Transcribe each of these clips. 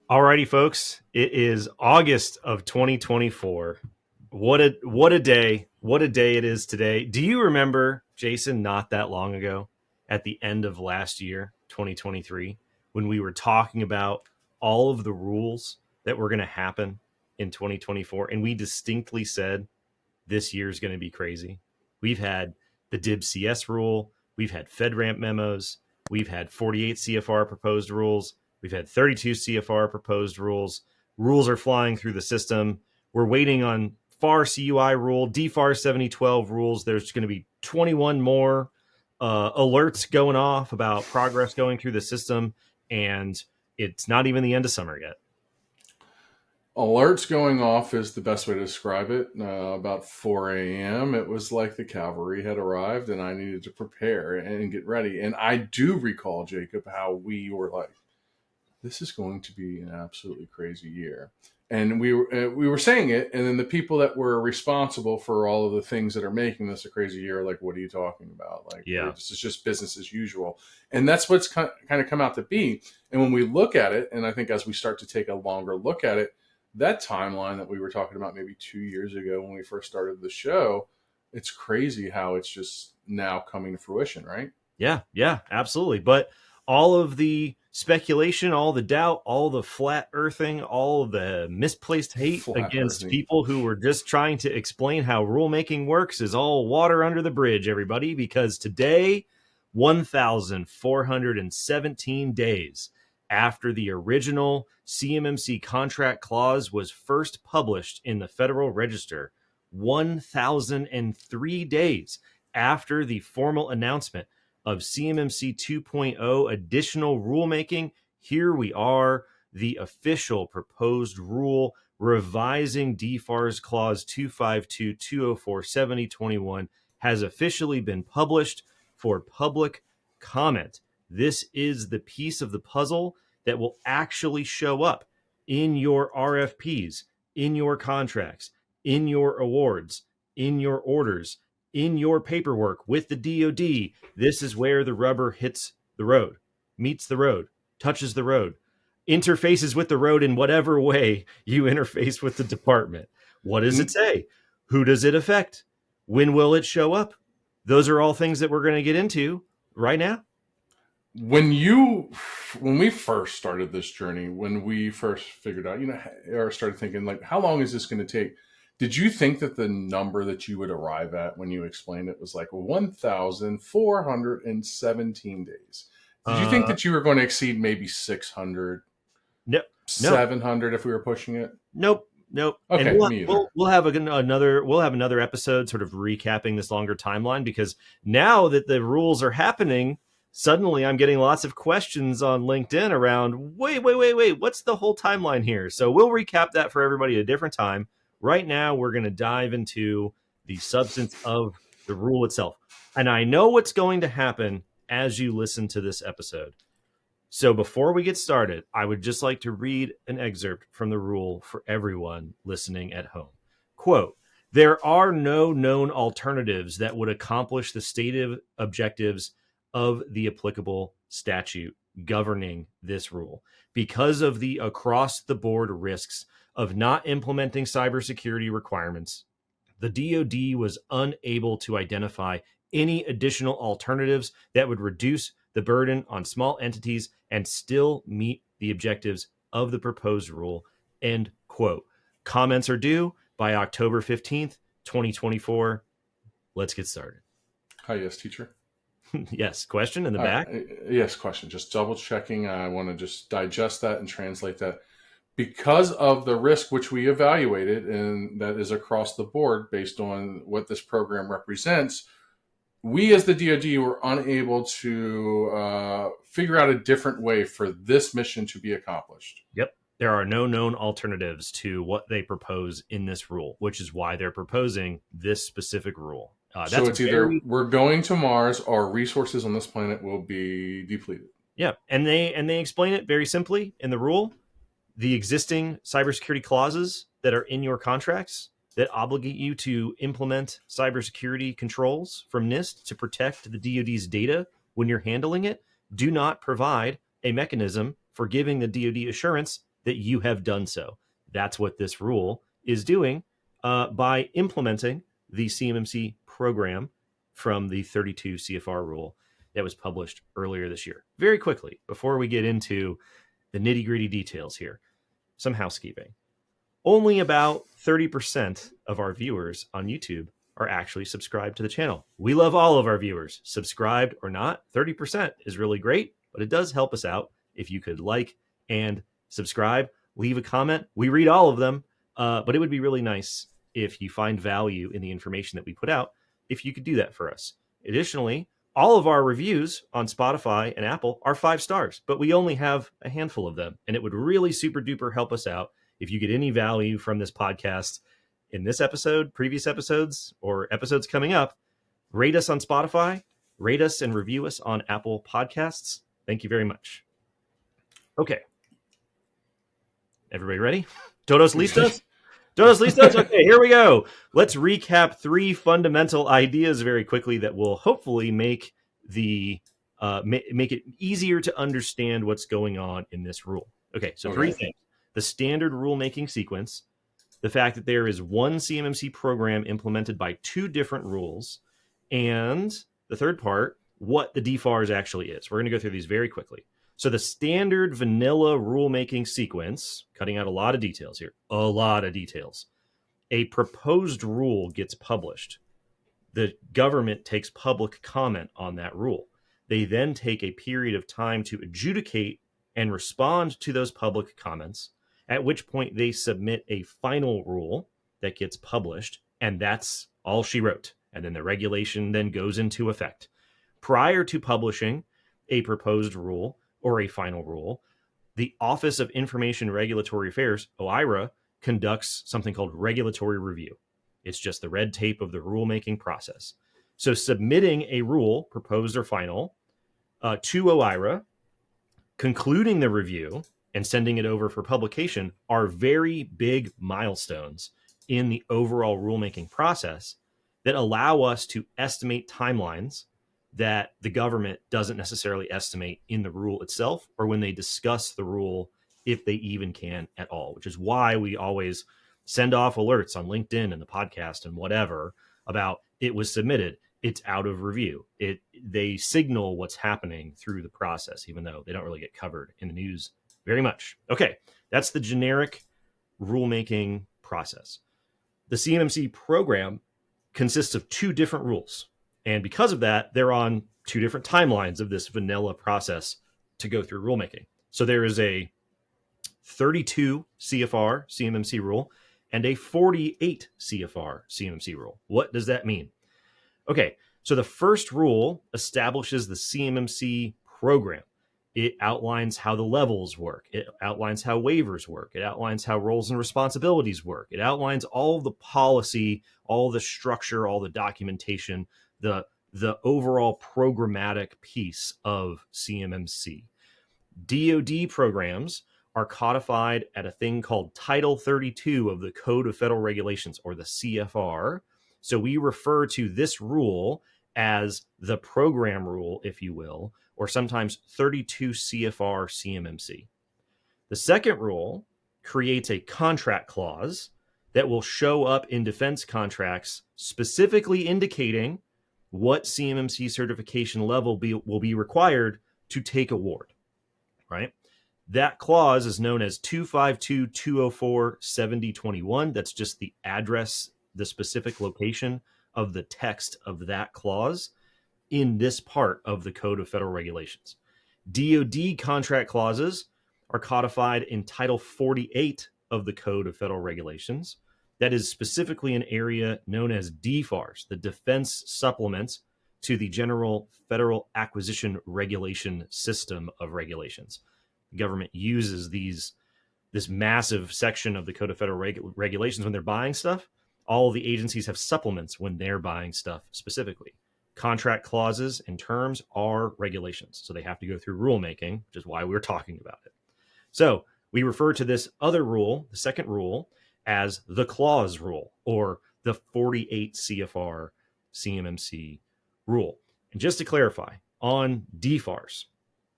Alrighty, folks. It is August of 2024. What a day! What a day it is today. Do you remember, Jason, not that long ago, at the end of last year, 2023, when we were talking about all of the rules that were going to happen in 2024, and we distinctly said this year is going to be crazy. We've had the DIB CS rule, we've had FedRAMP memos, we've had 48 CFR proposed rules, we've had 32 CFR proposed rules. Rules are flying through the system. We're waiting on FAR CUI rule, DFARS 7012 rules. There's going to be 21 more alerts going off about progress going through the system, and it's not even the end of summer yet. Alerts going off is the best way to describe it. About 4 a.m., it was like the cavalry had arrived and I needed to prepare and get ready. And I do recall, Jacob, how we were like, this is going to be an absolutely crazy year. And we were saying it, and then the people that were responsible for all of the things that are making this a crazy year, like, what are you talking about? Like, Yeah, this is just business as usual. And that's what's kind of come out to be. And when we look at it, and I think as we start to take a longer look at it, that timeline that we were talking about maybe 2 years ago when we first started the show, it's crazy how it's just now coming to fruition, right? Yeah, absolutely. But all of the speculation, all the doubt, all the flat earthing, all of the misplaced hate against people who were just trying to explain how rulemaking works is all water under the bridge, everybody, because today, 1,417 days after the original CMMC contract clause was first published in the Federal Register, 1,003 days after the formal announcement of CMMC 2.0 additional rulemaking, here we are, the official proposed rule revising DFARS Clause 252-204-7021 has officially been published for public comment. This is the piece of the puzzle that will actually show up in your RFPs, in your contracts, in your awards, in your orders, in your paperwork with the DoD. This is where the rubber hits the road, meets the road, touches the road, interfaces with the road in whatever way you interface with the department. What does it say? Who does it affect? When will it show up? Those are all things that we're going to get into right now. When we first started this journey, when we first figured out, or started thinking, like, how long is this going to take? Did you think that the number that you would arrive at when you explained it was like 1,417 days? Did you think that you were going to exceed maybe 600? No, 700 if we were pushing it? Nope. Okay, and me either. We'll have another episode sort of recapping this longer timeline, because now that the rules are happening, suddenly I'm getting lots of questions on LinkedIn around, wait, what's the whole timeline here? So we'll recap that for everybody at a different time. Right now, we're going to dive into the substance of the rule itself. And I know what's going to happen as you listen to this episode. So before we get started, I would just like to read an excerpt from the rule for everyone listening at home. Quote, "There are no known alternatives that would accomplish the stated objectives of the applicable statute governing this rule because of the across-the-board risks of not implementing cybersecurity requirements. The DoD was unable to identify any additional alternatives that would reduce the burden on small entities and still meet the objectives of the proposed rule." End quote. Comments are due by October 15th, 2024. Let's get started. Hi, yes, teacher. Yes, question in the back? Yes, question. Just double checking. I want to just digest that and translate that. Because of the risk which we evaluated, and that is across the board based on what this program represents, we as the DoD were unable to figure out a different way for this mission to be accomplished. Yep. There are no known alternatives to what they propose in this rule, which is why they're proposing this specific rule. So it's either we're going to Mars or resources on this planet will be depleted. Yeah, and they explain it very simply in the rule. The existing cybersecurity clauses that are in your contracts that obligate you to implement cybersecurity controls from NIST to protect the DoD's data when you're handling it do not provide a mechanism for giving the DoD assurance that you have done so. That's what this rule is doing by implementing the CMMC program from the 32 CFR rule that was published earlier this year. Very quickly, before we get into the nitty-gritty details here, some housekeeping. Only about 30% of our viewers on YouTube are actually subscribed to the channel. We love all of our viewers, subscribed or not. 30% is really great, but it does help us out if you could like and subscribe, leave a comment. We read all of them, but it would be really nice if you find value in the information that we put out, if you could do that for us. Additionally, all of our reviews on Spotify and Apple are 5 stars, but we only have a handful of them. And it would really super duper help us out if you get any value from this podcast in this episode, previous episodes, or episodes coming up. Rate us on Spotify, rate us and review us on Apple Podcasts. Thank you very much. Okay. Everybody ready? Todos listos? Todos listos? Okay, here we go. Let's recap 3 fundamental ideas very quickly that will hopefully make make it easier to understand what's going on in this rule. Okay, so 3 things. The standard rulemaking sequence, the fact that there is one CMMC program implemented by 2 different rules, and the third part, what the DFARS actually is. We're going to go through these very quickly. So the standard vanilla rulemaking sequence, cutting out a lot of details here, a lot of details. A proposed rule gets published. The government takes public comment on that rule. They then take a period of time to adjudicate and respond to those public comments, at which point they submit a final rule that gets published, and that's all she wrote. And then the regulation then goes into effect. Prior to publishing a proposed rule or a final rule, the Office of Information Regulatory Affairs, OIRA, conducts something called regulatory review. It's just the red tape of the rulemaking process. So submitting a rule, proposed or final, to OIRA, concluding the review, and sending it over for publication are very big milestones in the overall rulemaking process that allow us to estimate timelines that the government doesn't necessarily estimate in the rule itself or when they discuss the rule, if they even can at all, which is why we always send off alerts on LinkedIn and the podcast and whatever about it was submitted, it's out of review. They signal what's happening through the process, even though they don't really get covered in the news very much. Okay, that's the generic rulemaking process. The CMMC program consists of 2 different rules. And because of that, they're on 2 different timelines of this vanilla process to go through rulemaking. So there is a 32 CFR CMMC rule and a 48 CFR CMMC rule. What does that mean? Okay, so the first rule establishes the CMMC program. It outlines how the levels work. It outlines how waivers work. It outlines how roles and responsibilities work. It outlines all the policy, all the structure, all the documentation, the overall programmatic piece of CMMC. DoD programs are codified at a thing called Title 32 of the Code of Federal Regulations, or the CFR. So we refer to this rule as the program rule, if you will, or sometimes 32 CFR CMMC. The second rule creates a contract clause that will show up in defense contracts, specifically indicating what CMMC certification level will be required to take award, right? That clause is known as 252-204-7021. That's just the address, the specific location of the text of that clause in this part of the Code of Federal Regulations. DoD contract clauses are codified in Title 48 of the Code of Federal Regulations. That is specifically an area known as DFARS, the Defense Supplement to the General Federal Acquisition Regulation System of Regulations. The government uses this massive section of the Code of Federal Regulations when they're buying stuff. All the agencies have supplements when they're buying stuff specifically. Contract clauses and terms are regulations, so they have to go through rulemaking, which is why we're talking about it. So we refer to this other rule, the second rule, as the clause rule, or the 48 CFR CMMC rule. And just to clarify, on DFARS,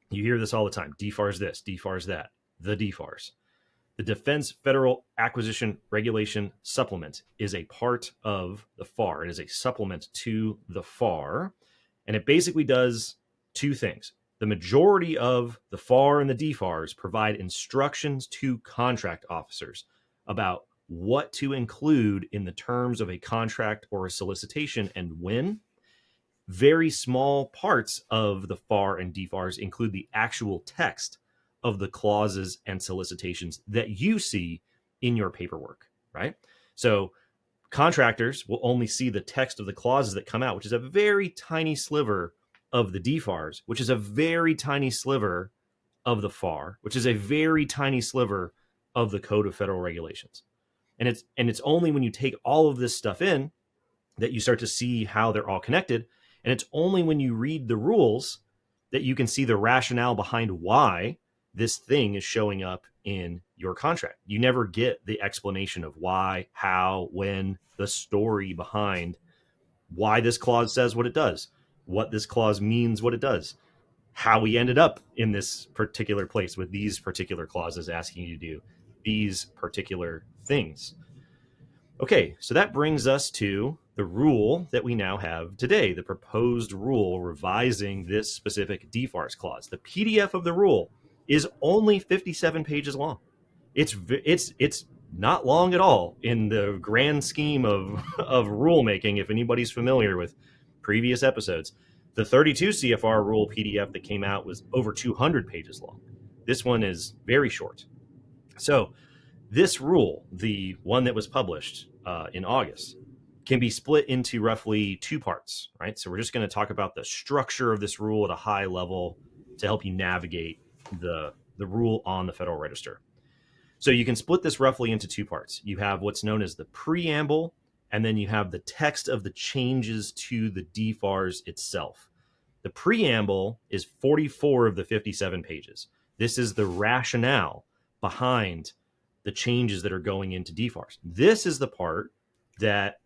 you hear this all the time, DFARS this, DFARS that, the DFARS. The Defense Federal Acquisition Regulation Supplement is a part of the FAR. It is a supplement to the FAR, and it basically does two things. The majority of the FAR and the DFARS provide instructions to contract officers about what to include in the terms of a contract or a solicitation and when. Very small parts of the FAR and DFARS include the actual text of the clauses and solicitations that you see in your paperwork, right? So contractors will only see the text of the clauses that come out, which is a very tiny sliver of the DFARS, which is a very tiny sliver of the FAR, which is a very tiny sliver of the Code of Federal Regulations. And it's only when you take all of this stuff in that you start to see how they're all connected. And it's only when you read the rules that you can see the rationale behind why this thing is showing up in your contract. You never get the explanation of why, how, when, the story behind why this clause says what it does, what this clause means, what it does, how we ended up in this particular place with these particular clauses asking you to do these particular things. Okay, so that brings us to the rule that we now have today, the proposed rule revising this specific DFARS clause. The PDF of the rule is only 57 pages long. It's not long at all in the grand scheme of rulemaking, if anybody's familiar with previous episodes. The 32 CFR rule PDF that came out was over 200 pages long. This one is very short. So this rule, the one that was published in August, can be split into roughly two parts, right? So we're just going to talk about the structure of this rule at a high level to help you navigate the rule on the Federal Register. So you can split this roughly into two parts. You have what's known as the preamble, and then you have the text of the changes to the DFARS itself. The preamble is 44 of the 57 pages. This is the rationale behind the changes that are going into DFARS. This is the part that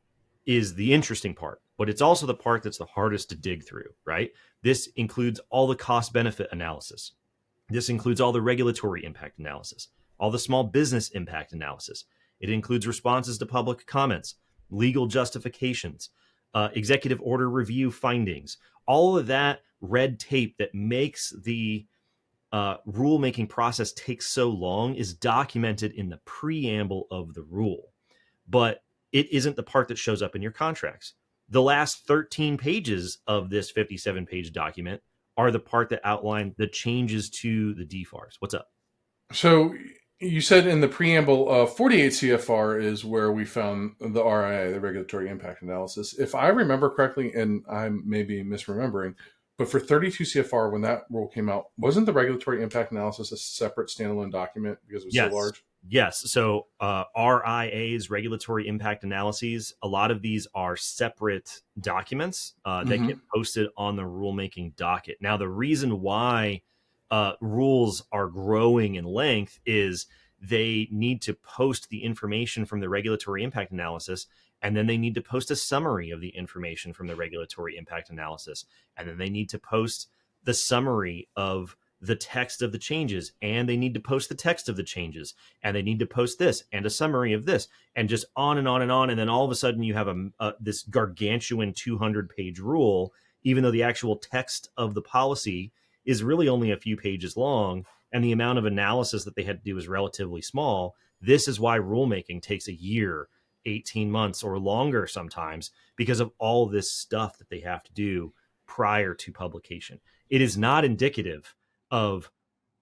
is the interesting part, but it's also the part that's the hardest to dig through, right? This includes all the cost-benefit analysis. This includes all the regulatory impact analysis, all the small business impact analysis. It includes responses to public comments, legal justifications, executive order review findings, all of that red tape that makes the rulemaking process take so long is documented in the preamble of the rule. But it isn't the part that shows up in your contracts. The last 13 pages of this 57-page document are the part that outline the changes to the DFARS. What's up? So you said in the preamble, 48 CFR is where we found the RIA, the regulatory impact analysis. If I remember correctly, and I may be misremembering, but for 32 CFR, when that rule came out, wasn't the regulatory impact analysis a separate standalone document because it was so large? Yes. So RIA's regulatory impact analyses, a lot of these are separate documents that get posted on the rulemaking docket. Now, the reason why rules are growing in length is they need to post the information from the regulatory impact analysis, and then they need to post a summary of the information from the regulatory impact analysis, and then they need to post the summary of the text of the changes, and they need to post the text of the changes, and they need to post this and a summary of this, and just on and on and on. And then all of a sudden you have this gargantuan 200-page rule, even though the actual text of the policy is really only a few pages long, and the amount of analysis that they had to do is relatively small. This is why rulemaking takes a year, 18 months, or longer sometimes, because of all this stuff that they have to do prior to publication. It is not indicative of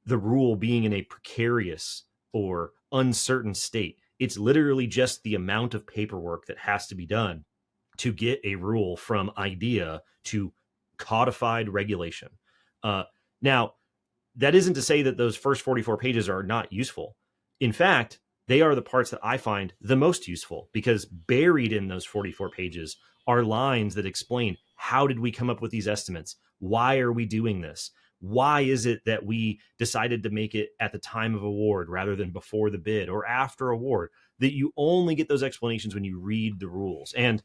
the rule being in a precarious or uncertain state. It's literally just the amount of paperwork that has to be done to get a rule from idea to codified regulation. Now, that isn't to say that those first 44 pages are not useful. In fact, they are the parts that I find the most useful, because buried in those 44 pages are lines that explain, how did we come up with these estimates? Why are we doing this? Why is it that we decided to make it at the time of award rather than before the bid or after award? That you only get those explanations when you read the rules. And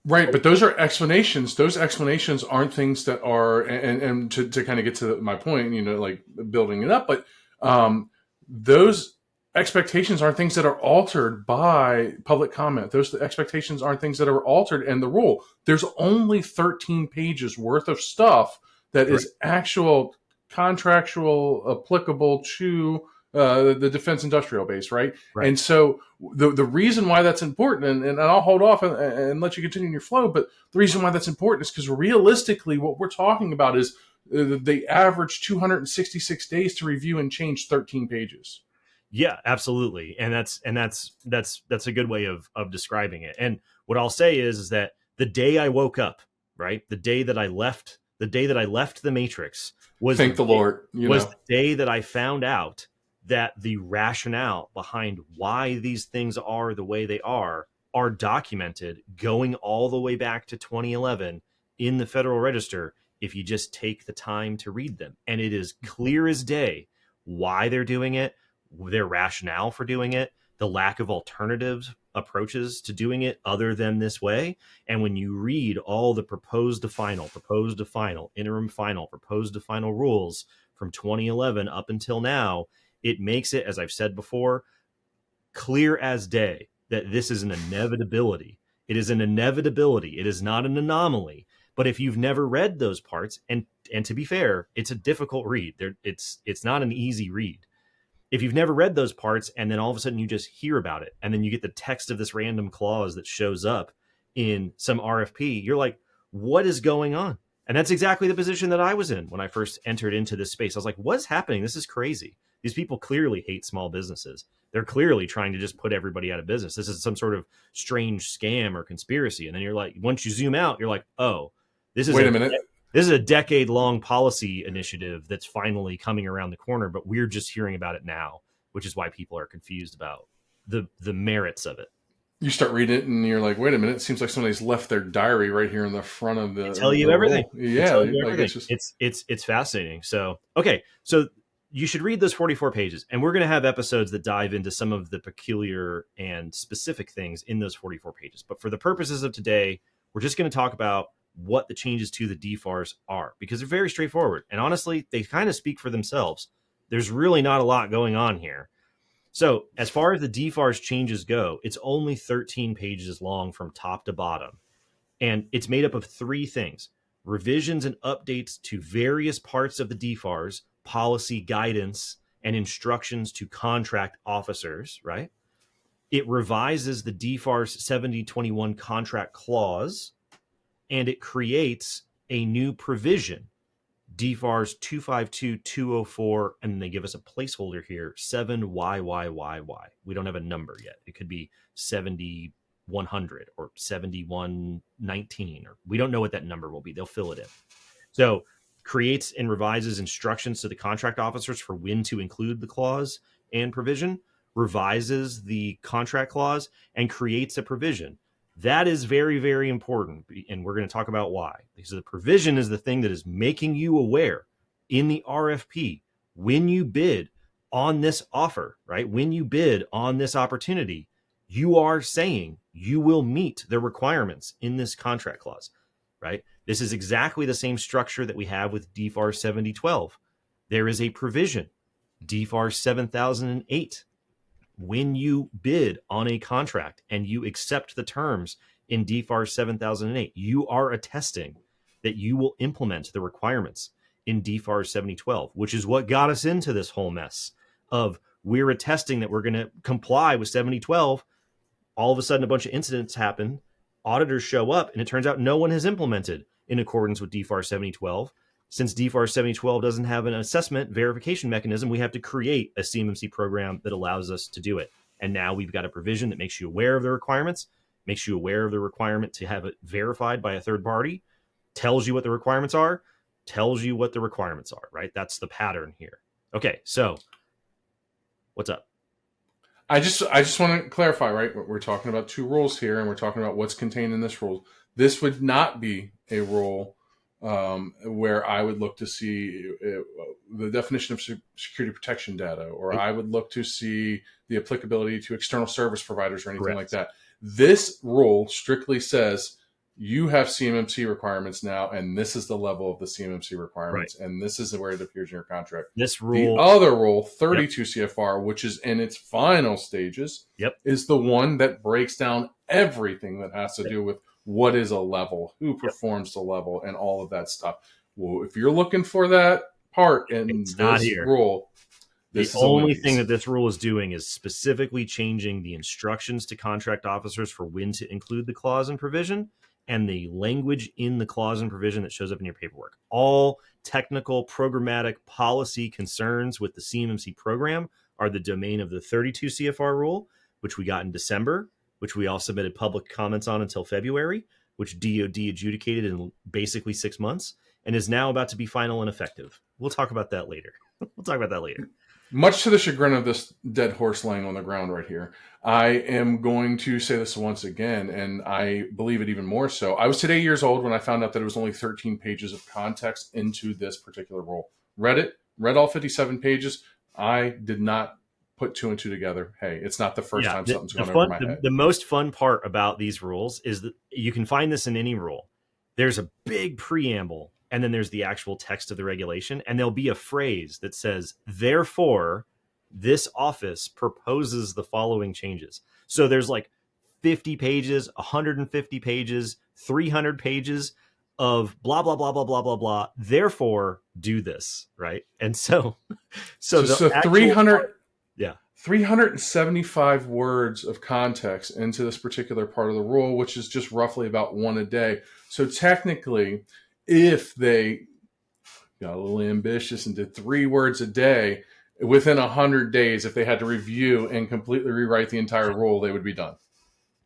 right, but those are explanations. Those explanations aren't things that are, and to kind of get to my point, like building it up, but those expectations aren't things that are altered by public comment. Those expectations aren't things that are altered in the rule. There's only 13 pages worth of stuff that Correct. is actual contractual applicable to the defense industrial base, right? Right. And so the reason why that's important, and I'll hold off and let you continue in your flow, but the reason why that's important is because realistically, what we're talking about is they average 266 days to review and change 13 pages. Yeah, absolutely. And that's a good way of describing it. And what I'll say is that the day I woke up, right? The day that I left the Matrix was Thank the Lord, the day that I found out that the rationale behind why these things are the way they are documented going all the way back to 2011 in the Federal Register if you just take the time to read them. And it is clear as day why they're doing it, their rationale for doing it, the lack of alternatives approaches to doing it other than this way. And when you read all the proposed to final, interim final, proposed to final rules from 2011 up until now, it makes it, as I've said before, clear as day that this is an inevitability. It is an inevitability. It is not an anomaly. But if you've never read those parts, and to be fair, it's a difficult read. It's not an easy read. If you've never read those parts and then all of a sudden you just hear about it and then you get the text of this random clause that shows up in some RFP, you're like, what is going on? And that's exactly the position that I was in when I first entered into this space. I was like, what's happening? This is crazy. These people clearly hate small businesses. They're clearly trying to just put everybody out of business. This is some sort of strange scam or conspiracy. And then you're like, once you zoom out, you're like, oh, this is wait a minute. This is a decade-long policy initiative that's finally coming around the corner, but we're just hearing about it now, which is why people are confused about the merits of it. You start reading it and you're like, wait a minute, it seems like somebody's left their diary right here in the front of the... They tell you everything. Yeah. Everything. It's fascinating. So, okay. So you should read those 44 pages, and we're going to have episodes that dive into some of the peculiar and specific things in those 44 pages. But for the purposes of today, we're just going to talk about what the changes to the DFARS are, because they're very straightforward. And honestly, they kind of speak for themselves. There's really not a lot going on here. So as far as the DFARS changes go, it's only 13 pages long from top to bottom. And it's made up of three things: revisions and updates to various parts of the DFARS, policy guidance, and instructions to contract officers, right? It revises the DFARS 7021 contract clause, and it creates a new provision, DFARS 252204, and then they give us a placeholder here, 7YYYY. We don't have a number yet. It could be 7100 or 7119, or we don't know what that number will be. They'll fill it in. So creates and revises instructions to the contract officers for when to include the clause and provision, revises the contract clause, and creates a provision. That is very, very important, and we're going to talk about why. Because the provision is the thing that is making you aware in the RFP, when you bid on this offer, right? When you bid on this opportunity, you are saying you will meet the requirements in this contract clause, right? This is exactly the same structure that we have with DFARS 7012. There is a provision, DFARS 7008. When you bid on a contract and you accept the terms in DFARS 7008, you are attesting that you will implement the requirements in DFARS 7012, which is what got us into this whole mess of we're attesting that we're going to comply with 7012. All of a sudden, a bunch of incidents happen. Auditors show up, and it turns out no one has implemented in accordance with DFARS 7012. Since DFARS 7012 doesn't have an assessment verification mechanism, we have to create a CMMC program that allows us to do it. And now we've got a provision that makes you aware of the requirements, makes you aware of the requirement to have it verified by a third party, tells you what the requirements are, right? That's the pattern here. Okay, so what's up? I just want to clarify, right? We're talking about two rules here, and we're talking about what's contained in this rule. This would not be a rule where I would look to see the definition of security protection data, or I would look to see the applicability to external service providers or anything like that. This rule strictly says you have CMMC requirements now, and this is the level of the CMMC Right. requirements, and this is where it appears in your contract. This The rule, other rule, 32 CFR, which is in its final stages, yep, is the one that breaks down everything that has to do with what is a level, who performs the level, and all of that stuff. Well, if you're looking for that part in it's not this here. rule, The this is only thing that this rule is doing is specifically changing the instructions to contract officers for when to include the clause and provision and the language in the clause and provision that shows up in your paperwork. All technical, programmatic, policy concerns with the CMMC program are the domain of the 32 CFR rule, which we got in December, which we all submitted public comments on until February, which DOD adjudicated in basically 6 months and is now about to be final and effective. We'll talk about that later. Much to the chagrin of this dead horse laying on the ground right here, I am going to say this once again, and I believe it even more so. I was today years old when I found out that it was only 13 pages of context into this particular rule. Read it, read all 57 pages. I did not put two and two together. Hey, it's not the first time something's gone over my head. The most fun part about these rules is that you can find this in any rule. There's a big preamble, and then there's the actual text of the regulation, and there'll be a phrase that says, therefore, this office proposes the following changes. So there's like 50 pages, 150 pages, 300 pages of blah, blah, blah, blah, blah, blah, blah. Therefore, do this, right? And so 300... Yeah. 375 words of context into this particular part of the rule, which is just roughly about one a day. So technically, if they got a little ambitious and did 3 words a day, within 100 days, if they had to review and completely rewrite the entire rule, they would be done.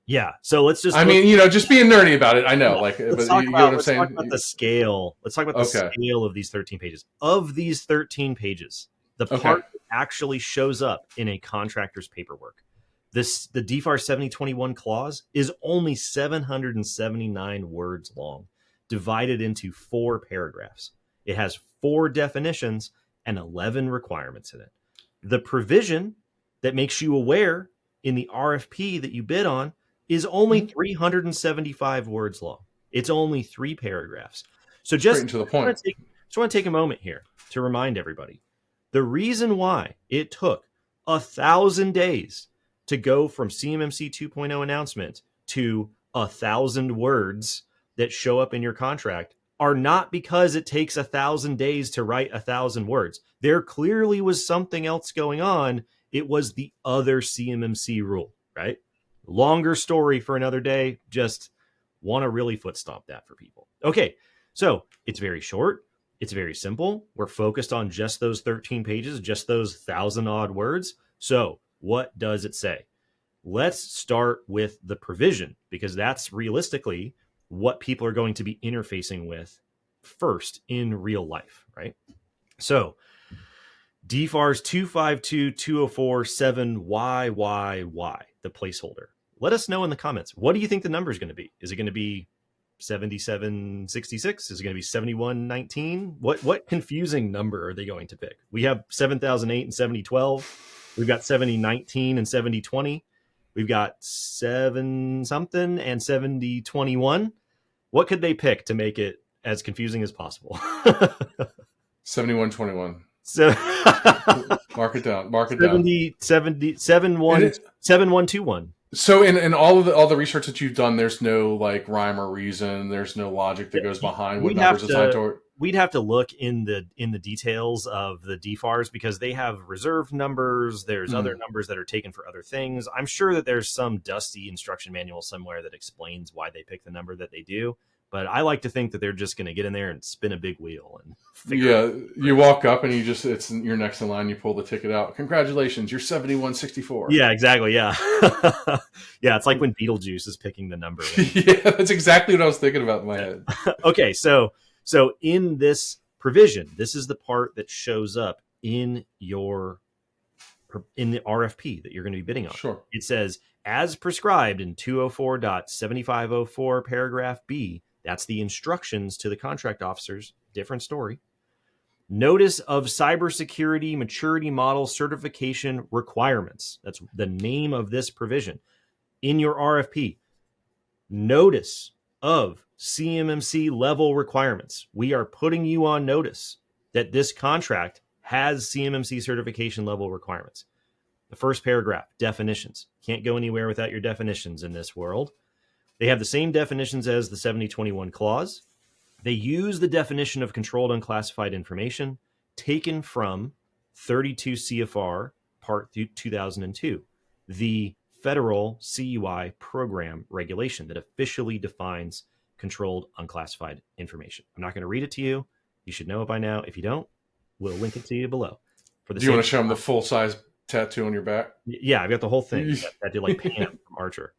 Yeah. So let's just, just being nerdy about it. I know, let's talk about the scale. Let's talk about the Okay. scale of these 13 pages. Of these 13 pages, the part that actually shows up in a contractor's paperwork, the DFARS 7021 clause is only 779 words long, divided into 4 paragraphs. It has 4 definitions and 11 requirements in it. The provision that makes you aware in the RFP that you bid on is only 375 words long. It's only 3 paragraphs. So just to the point. Just want to take a moment here to remind everybody. The reason why it took 1,000 days to go from CMMC 2.0 announcement to 1,000 words that show up in your contract are not because it takes 1,000 days to write 1,000 words. There clearly was something else going on. It was the other CMMC rule, right? Longer story for another day. Just want to really foot stomp that for people. Okay, so it's very short. It's very simple. We're focused on just those 13 pages, just those 1,000 odd words. So what does it say? Let's start with the provision, because that's realistically what people are going to be interfacing with first in real life, right? So DFARS 252.204.7YYY, the placeholder. Let us know in the comments. What do you think the number is going to be? Is it going to be 7766? Is it going to be 7119? What confusing number are they going to pick? We have 7008 and 7012. We've got 7019 and 7020. We've got 7 something and 7021. What could they pick to make it as confusing as possible? 7121. So mark it down. 7121. So in all the research that you've done, there's no like rhyme or reason. There's no logic that goes behind what numbers assigned to it. We'd have to look in the details of the DFARS, because they have reserved numbers. There's other numbers that are taken for other things. I'm sure that there's some dusty instruction manual somewhere that explains why they pick the number that they do. But I like to think that they're just going to get in there and spin a big wheel and figure it out. You walk up and you're next in line. You pull the ticket out. Congratulations, you're 7164. Yeah, exactly. Yeah, yeah. It's like when Beetlejuice is picking the number. Yeah, that's exactly what I was thinking about in my head. Okay, so in this provision, this is the part that shows up in the RFP that you're going to be bidding on. Sure. It says, as prescribed in 204.7504 paragraph B, that's the instructions to the contract officers. Different story. Notice of cybersecurity maturity model certification requirements. That's the name of this provision in your RFP. Notice of CMMC level requirements. We are putting you on notice that this contract has CMMC certification level requirements. The first paragraph, definitions. Can't go anywhere without your definitions in this world. They have the same definitions as the 7021 clause. They use the definition of controlled unclassified information taken from 32 CFR Part 2002, the federal CUI program regulation that officially defines controlled unclassified information. I'm not going to read it to you. You should know it by now. If you don't, we'll link it to you below. Do you want to show them the full-size tattoo on your back? Yeah, I've got the whole thing. I did like Pam from Archer.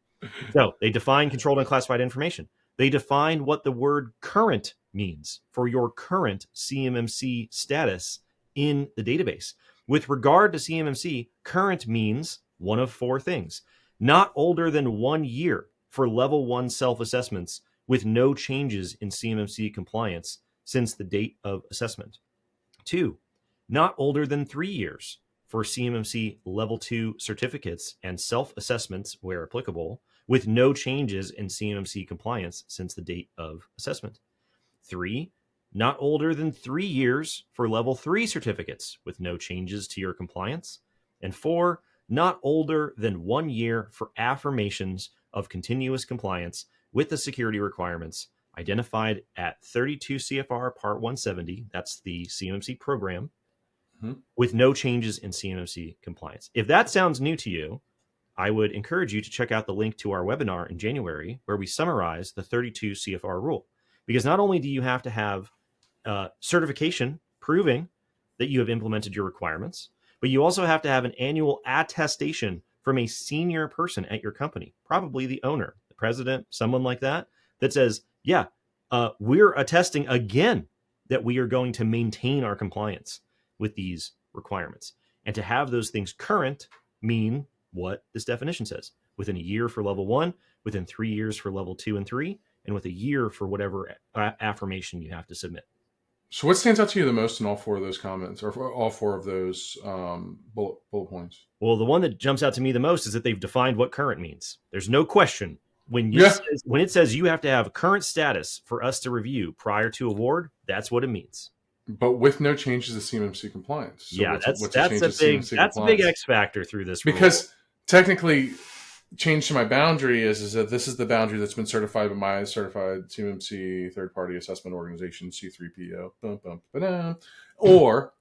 So they define controlled unclassified information. They define what the word current means for your current CMMC status in the database. With regard to CMMC, current means one of four things. Not older than 1 year for level 1 self-assessments with no changes in CMMC compliance since the date of assessment. 2, not older than 3 years for CMMC level 2 certificates and self-assessments where applicable with no changes in CMMC compliance since the date of assessment. 3, not older than 3 years for level 3 certificates with no changes to your compliance. And 4, not older than 1 year for affirmations of continuous compliance with the security requirements identified at 32 CFR Part 170, that's the CMMC program, with no changes in CMMC compliance. If that sounds new to you, I would encourage you to check out the link to our webinar in January where we summarize the 32 CFR rule. Because not only do you have to have certification proving that you have implemented your requirements, but you also have to have an annual attestation from a senior person at your company, probably the owner, the president, someone like that, that says, yeah, we're attesting again that we are going to maintain our compliance with these requirements. And to have those things current mean what this definition says. Within a year for level 1, within 3 years for level 2 and 3, and with a year for whatever affirmation you have to submit. So what stands out to you the most in all four of those comments, or all four of those bullet points? Well, the one that jumps out to me the most is that they've defined what current means. There's no question. When it says you have to have current status for us to review prior to award, that's what it means. But with no changes to CMMC compliance. So yeah, that's a big X factor through this rule. Because technically, change to my boundary is that this is the boundary that's been certified by my certified CMMC third-party assessment organization, C3PO. Or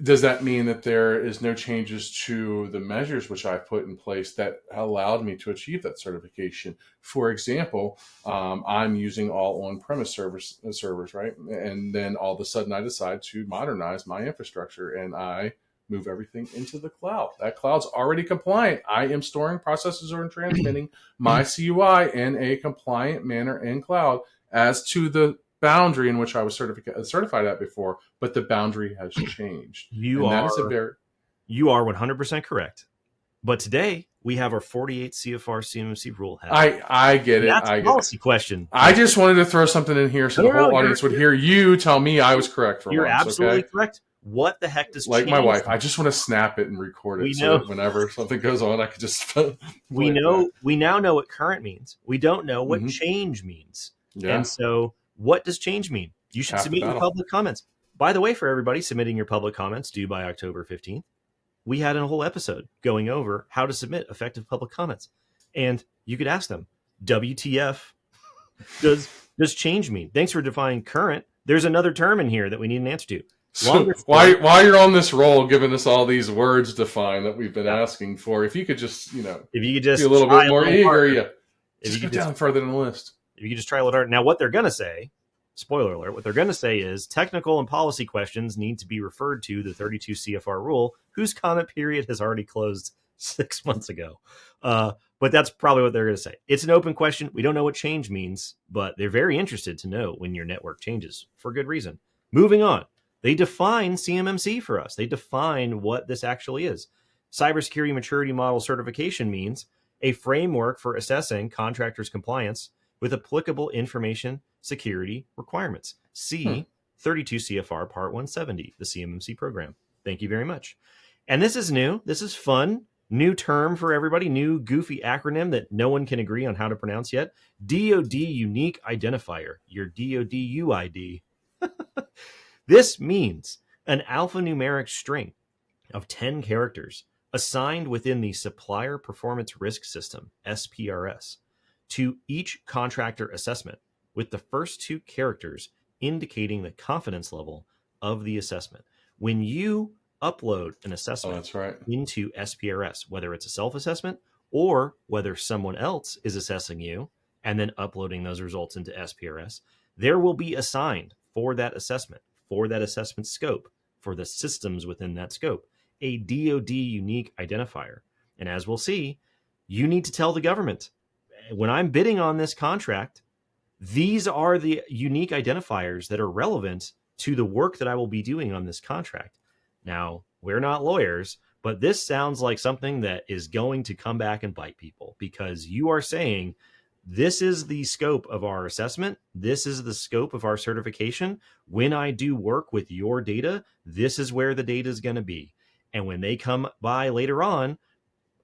does that mean that there is no changes to the measures which I put in place that allowed me to achieve that certification? For example, I'm using all on-premise servers, right? And then all of a sudden I decide to modernize my infrastructure and I move everything into the cloud. That cloud's already compliant. I am storing, processing, and transmitting my CUI in a compliant manner in cloud as to the boundary in which I was certified at before, but the boundary has changed. You are 100% correct. But today we have our 48 CFR CMMC rule. I get it. That's a policy question. I just wanted to throw something in here so the whole audience would hear you tell me I was correct for You're once, absolutely correct. What the heck does like my wife? I just want to snap it and record it so that whenever something goes on, I could just. We now know what current means. We don't know what change means. Yeah. And so, what does change mean? You should submit your public comments. By the way, for everybody submitting your public comments due by October 15th, we had a whole episode going over how to submit effective public comments, and you could ask them, "WTF does change mean?" Thanks for defining current. There's another term in here that we need an answer to. So while you're on this roll, giving us all these words defined that we've been asking for, if you could just, be a little bit more eager, if you could down further in the list. If you could just try a little harder. Now, what they're going to say, spoiler alert, what they're going to say is technical and policy questions need to be referred to the 32 CFR rule, whose comment period has already closed 6 months ago. But that's probably what they're going to say. It's an open question. We don't know what change means, but they're very interested to know when your network changes for good reason. Moving on. They define CMMC for us. They define what this actually is. Cybersecurity Maturity Model Certification means a framework for assessing contractors' compliance with applicable information security requirements. See 32 CFR Part 170, the CMMC program. Thank you very much. And this is new. This is fun. New term for everybody, new goofy acronym that no one can agree on how to pronounce yet. DoD Unique Identifier, your DoD UID. This means an alphanumeric string of 10 characters assigned within the Supplier Performance Risk System, SPRS, to each contractor assessment, with the first 2 characters indicating the confidence level of the assessment. When you upload an assessment that's right. into SPRS, whether it's a self-assessment or whether someone else is assessing you and then uploading those results into SPRS, there will be assigned for that assessment scope, for the systems within that scope, a DoD unique identifier. And as we'll see, you need to tell the government, when I'm bidding on this contract, these are the unique identifiers that are relevant to the work that I will be doing on this contract. Now, we're not lawyers, but this sounds like something that is going to come back and bite people, because you are saying, this is the scope of our assessment. This is the scope of our certification. When I do work with your data, this is where the data is going to be. And when they come by later on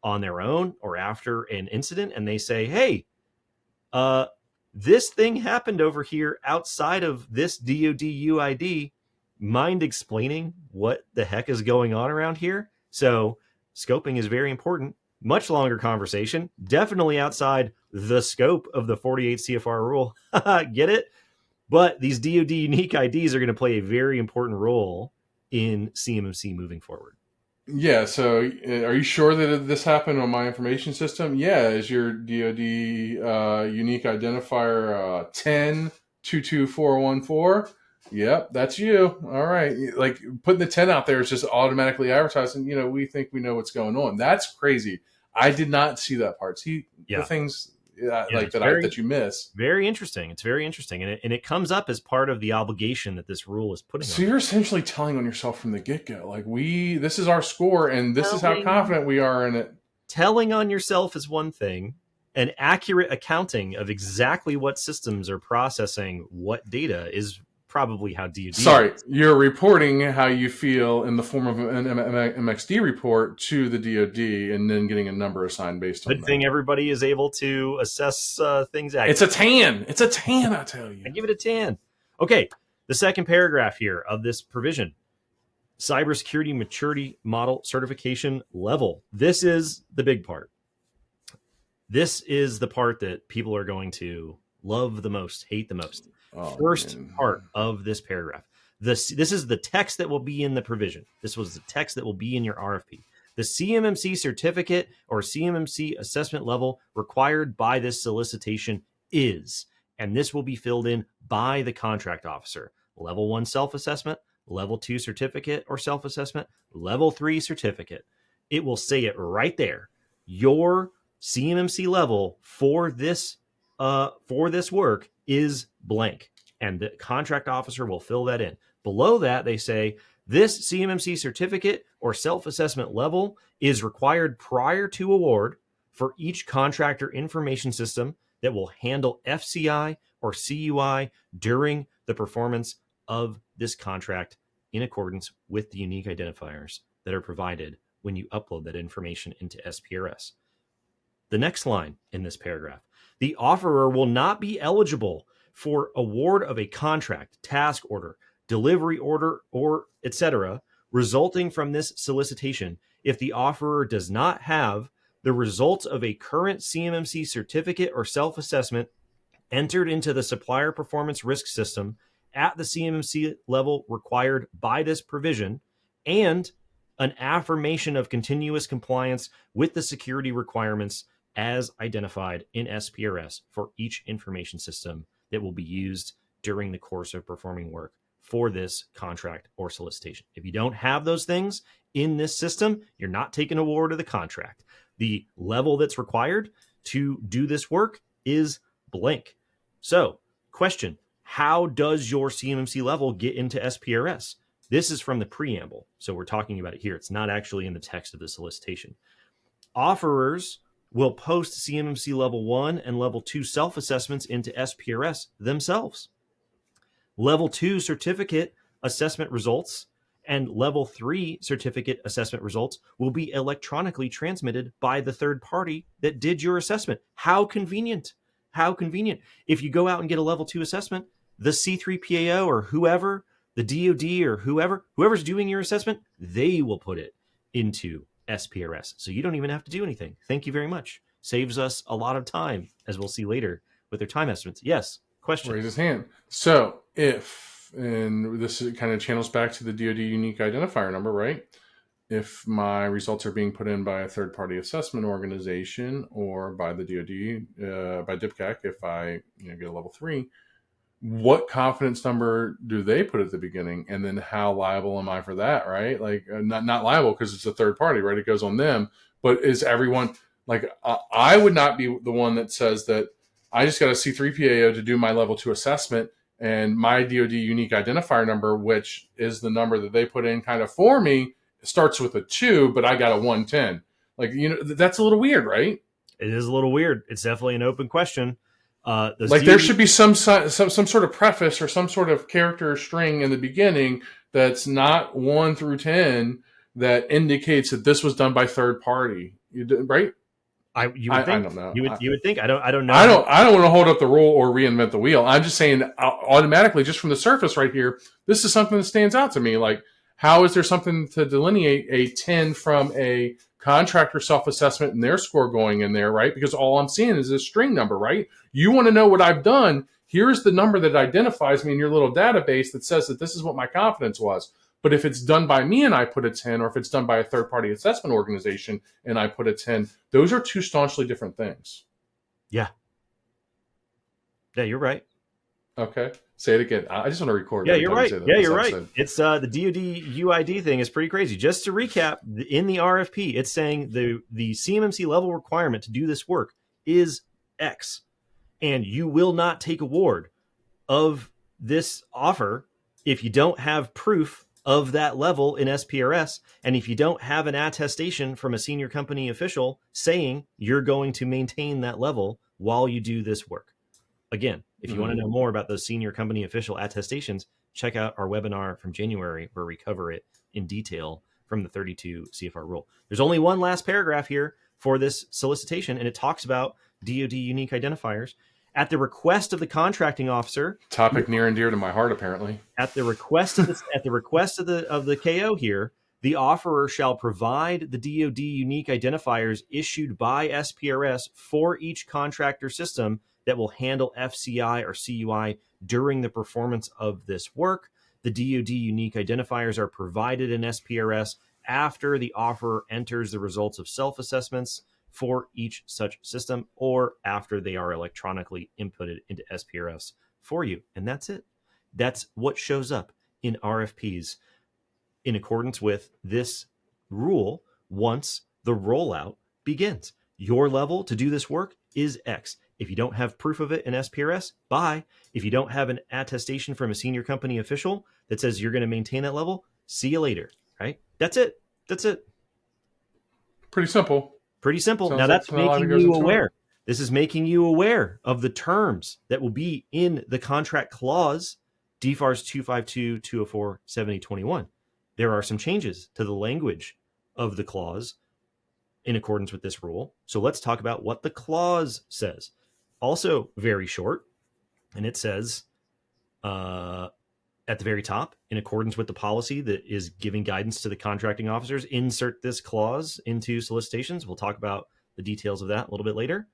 their own or after an incident and they say, hey, this thing happened over here outside of this DoD UID, mind explaining what the heck is going on around here? So scoping is very important. Much longer conversation, definitely outside the scope of the 48 CFR rule. Get it? But these DoD unique IDs are going to play a very important role in CMMC moving forward. Yeah, so are you sure that this happened on my information system? Yeah, is your DoD unique identifier 10-22414? Yep, that's you. All right. Like, putting the 10 out there is just automatically advertising, we think we know what's going on. That's crazy. I did not see that part. See, the things that you miss. Very interesting. It's very interesting. And it comes up as part of the obligation that this rule is putting on. So you're essentially telling on yourself from the get-go. Like, this is our score, and this is how confident we are in it. Telling on yourself is one thing. An accurate accounting of exactly what systems are processing what data is probably how DoD. Sorry, you're reporting how you feel in the form of an MXD report to the DoD, and then getting a number assigned based on that. Good thing everybody is able to assess things accurately. It's a 10. It's a 10, I tell you. I give it a 10. Okay, the second paragraph here of this provision. Cybersecurity maturity model certification level. This is the big part. This is the part that people are going to love the most, hate the most. First part of this paragraph. This is the text that will be in the provision. This was the text that will be in your RFP. The CMMC certificate or CMMC assessment level required by this solicitation is, and this will be filled in by the contract officer. Level 1 self-assessment, level 2 certificate or self-assessment, level 3 certificate. It will say it right there. Your CMMC level for this work is blank, and the contract officer will fill that in. Below that, they say this CMMC certificate or self-assessment level is required prior to award for each contractor information system that will handle FCI or CUI during the performance of this contract in accordance with the unique identifiers that are provided when you upload that information into SPRS. The next line in this paragraph, the offerer will not be eligible for award of a contract, task order, delivery order, or etc., resulting from this solicitation if the offerer does not have the results of a current CMMC certificate or self-assessment entered into the supplier performance risk system at the CMMC level required by this provision, and an affirmation of continuous compliance with the security requirements as identified in SPRS for each information system that will be used during the course of performing work for this contract or solicitation. If you don't have those things in this system, you're not taking award of the contract. The level that's required to do this work is blank. So, question, how does your CMMC level get into SPRS? This is from the preamble, so we're talking about it here. It's not actually in the text of the solicitation. Offerers will post CMMC level 1 and level 2 self-assessments into SPRS themselves. Level 2 certificate assessment results And level 3 certificate assessment results will be electronically transmitted by the third party that did your assessment. How convenient. How convenient. If you go out and get a level 2 assessment, the C3PAO or whoever, the DoD or whoever's doing your assessment, they will put it into SPRS. So you don't even have to do anything. Thank you very much. Saves us a lot of time, as we'll see later with their time estimates. Yes, question. Raise his hand. So if, and this kind of channels back to the DoD unique identifier number, right? If my results are being put in by a third-party assessment organization or by the DoD, by DIPCAC, if I get a level 3, what confidence number do they put at the beginning? And then how liable am I for that, right? Like not liable because it's a third party, right? It goes on them. But is everyone, like I would not be the one that says that I just got a C3PAO to do my level 2 assessment and my DoD unique identifier number, which is the number that they put in kind of for me, starts with a 2, but I got a 110. Like, that's a little weird, right? It is a little weird. It's definitely an open question. There should be some sort of preface or some sort of character string in the beginning that's not 1 through 10 that indicates that this was done by third party, right? You would think. I don't know. You would think. I don't know. I don't want to hold up the rule or reinvent the wheel. I'm just saying automatically, just from the surface right here, this is something that stands out to me. Like, how is there something to delineate a 10 from a contractor self-assessment and their score going in there, right? Because all I'm seeing is a string number, right? You want to know what I've done. Here's the number that identifies me in your little database that says that this is what my confidence was. But if it's done by me and I put a 10, or if it's done by a third-party assessment organization and I put a 10, those are two staunchly different things. Yeah. Yeah, you're right. Okay. Say it again. I just want to record it. Yeah, you're right. Yeah, you're right. It's the DoD UID thing is pretty crazy. Just to recap, in the RFP, it's saying the CMMC level requirement to do this work is X. And you will not take award of this offer if you don't have proof of that level in SPRS, and if you don't have an attestation from a senior company official saying you're going to maintain that level while you do this work. Again, if you want to know more about those senior company official attestations, check out our webinar from January where we cover it in detail from the 32 CFR rule. There's only one last paragraph here for this solicitation, and it talks about DoD unique identifiers. At the request of the contracting officer, topic near and dear to my heart, apparently. At the request of the KO here, the offerer shall provide the DoD unique identifiers issued by SPRS for each contractor system that will handle FCI or CUI during the performance of this work. The DoD unique identifiers are provided in SPRS after the offerer enters the results of self-assessments for each such system, or after they are electronically inputted into SPRS for you. And that's it. That's what shows up in RFPs in accordance with this rule once the rollout begins. Your level to do this work is X. If you don't have proof of it in SPRS, bye. If you don't have an attestation from a senior company official that says you're going to maintain that level, see you later, right? That's it. That's it. Pretty simple. Pretty simple. Now that's making you aware. This is making you aware of the terms that will be in the contract clause, DFARS 252, 204, 7021. There are some changes to the language of the clause in accordance with this rule. So let's talk about what the clause says. Also very short, and it says at the very top, in accordance with the policy that is giving guidance to the contracting officers, insert this clause into solicitations. We'll talk about the details of that a little bit later.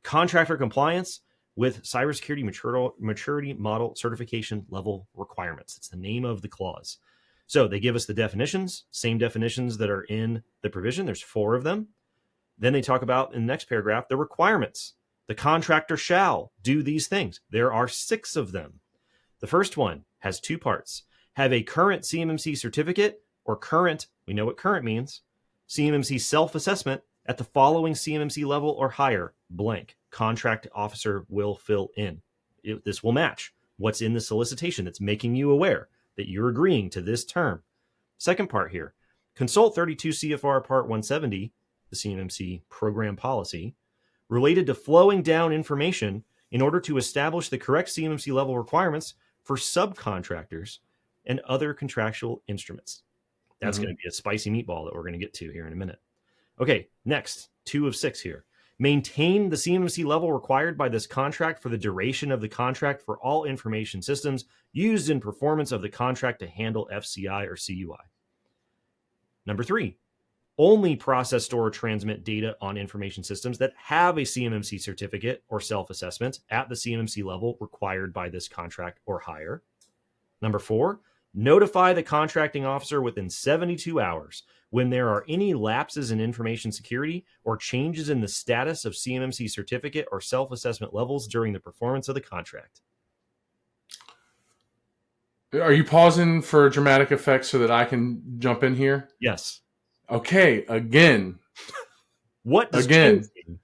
Contractor compliance with cybersecurity maturity model certification level requirements. It's the name of the clause. So they give us the definitions, same definitions that are in the provision. There's 4 of them. Then they talk about, in the next paragraph, the requirements. The contractor shall do these things. There are 6 of them. The first one has 2 parts. Have a current CMMC certificate, or current, we know what current means, CMMC self-assessment at the following CMMC level or higher, blank. Contract officer will fill in. This will match what's in the solicitation that's making you aware that you're agreeing to this term. Second part here, consult 32 CFR Part 170, the CMMC program policy, related to flowing down information in order to establish the correct CMMC level requirements for subcontractors and other contractual instruments. That's going to be a spicy meatball that we're going to get to here in a minute. Okay, next, 2 of 6 here. Maintain the CMMC level required by this contract for the duration of the contract for all information systems used in performance of the contract to handle FCI or CUI. Number 3, only process, store, or transmit data on information systems that have a CMMC certificate or self-assessment at the CMMC level required by this contract or higher. Number 4, notify the contracting officer within 72 hours when there are any lapses in information security or changes in the status of CMMC certificate or self-assessment levels during the performance of the contract. Are you pausing for dramatic effect so that I can jump in here? Yes. Okay, again. What does change mean?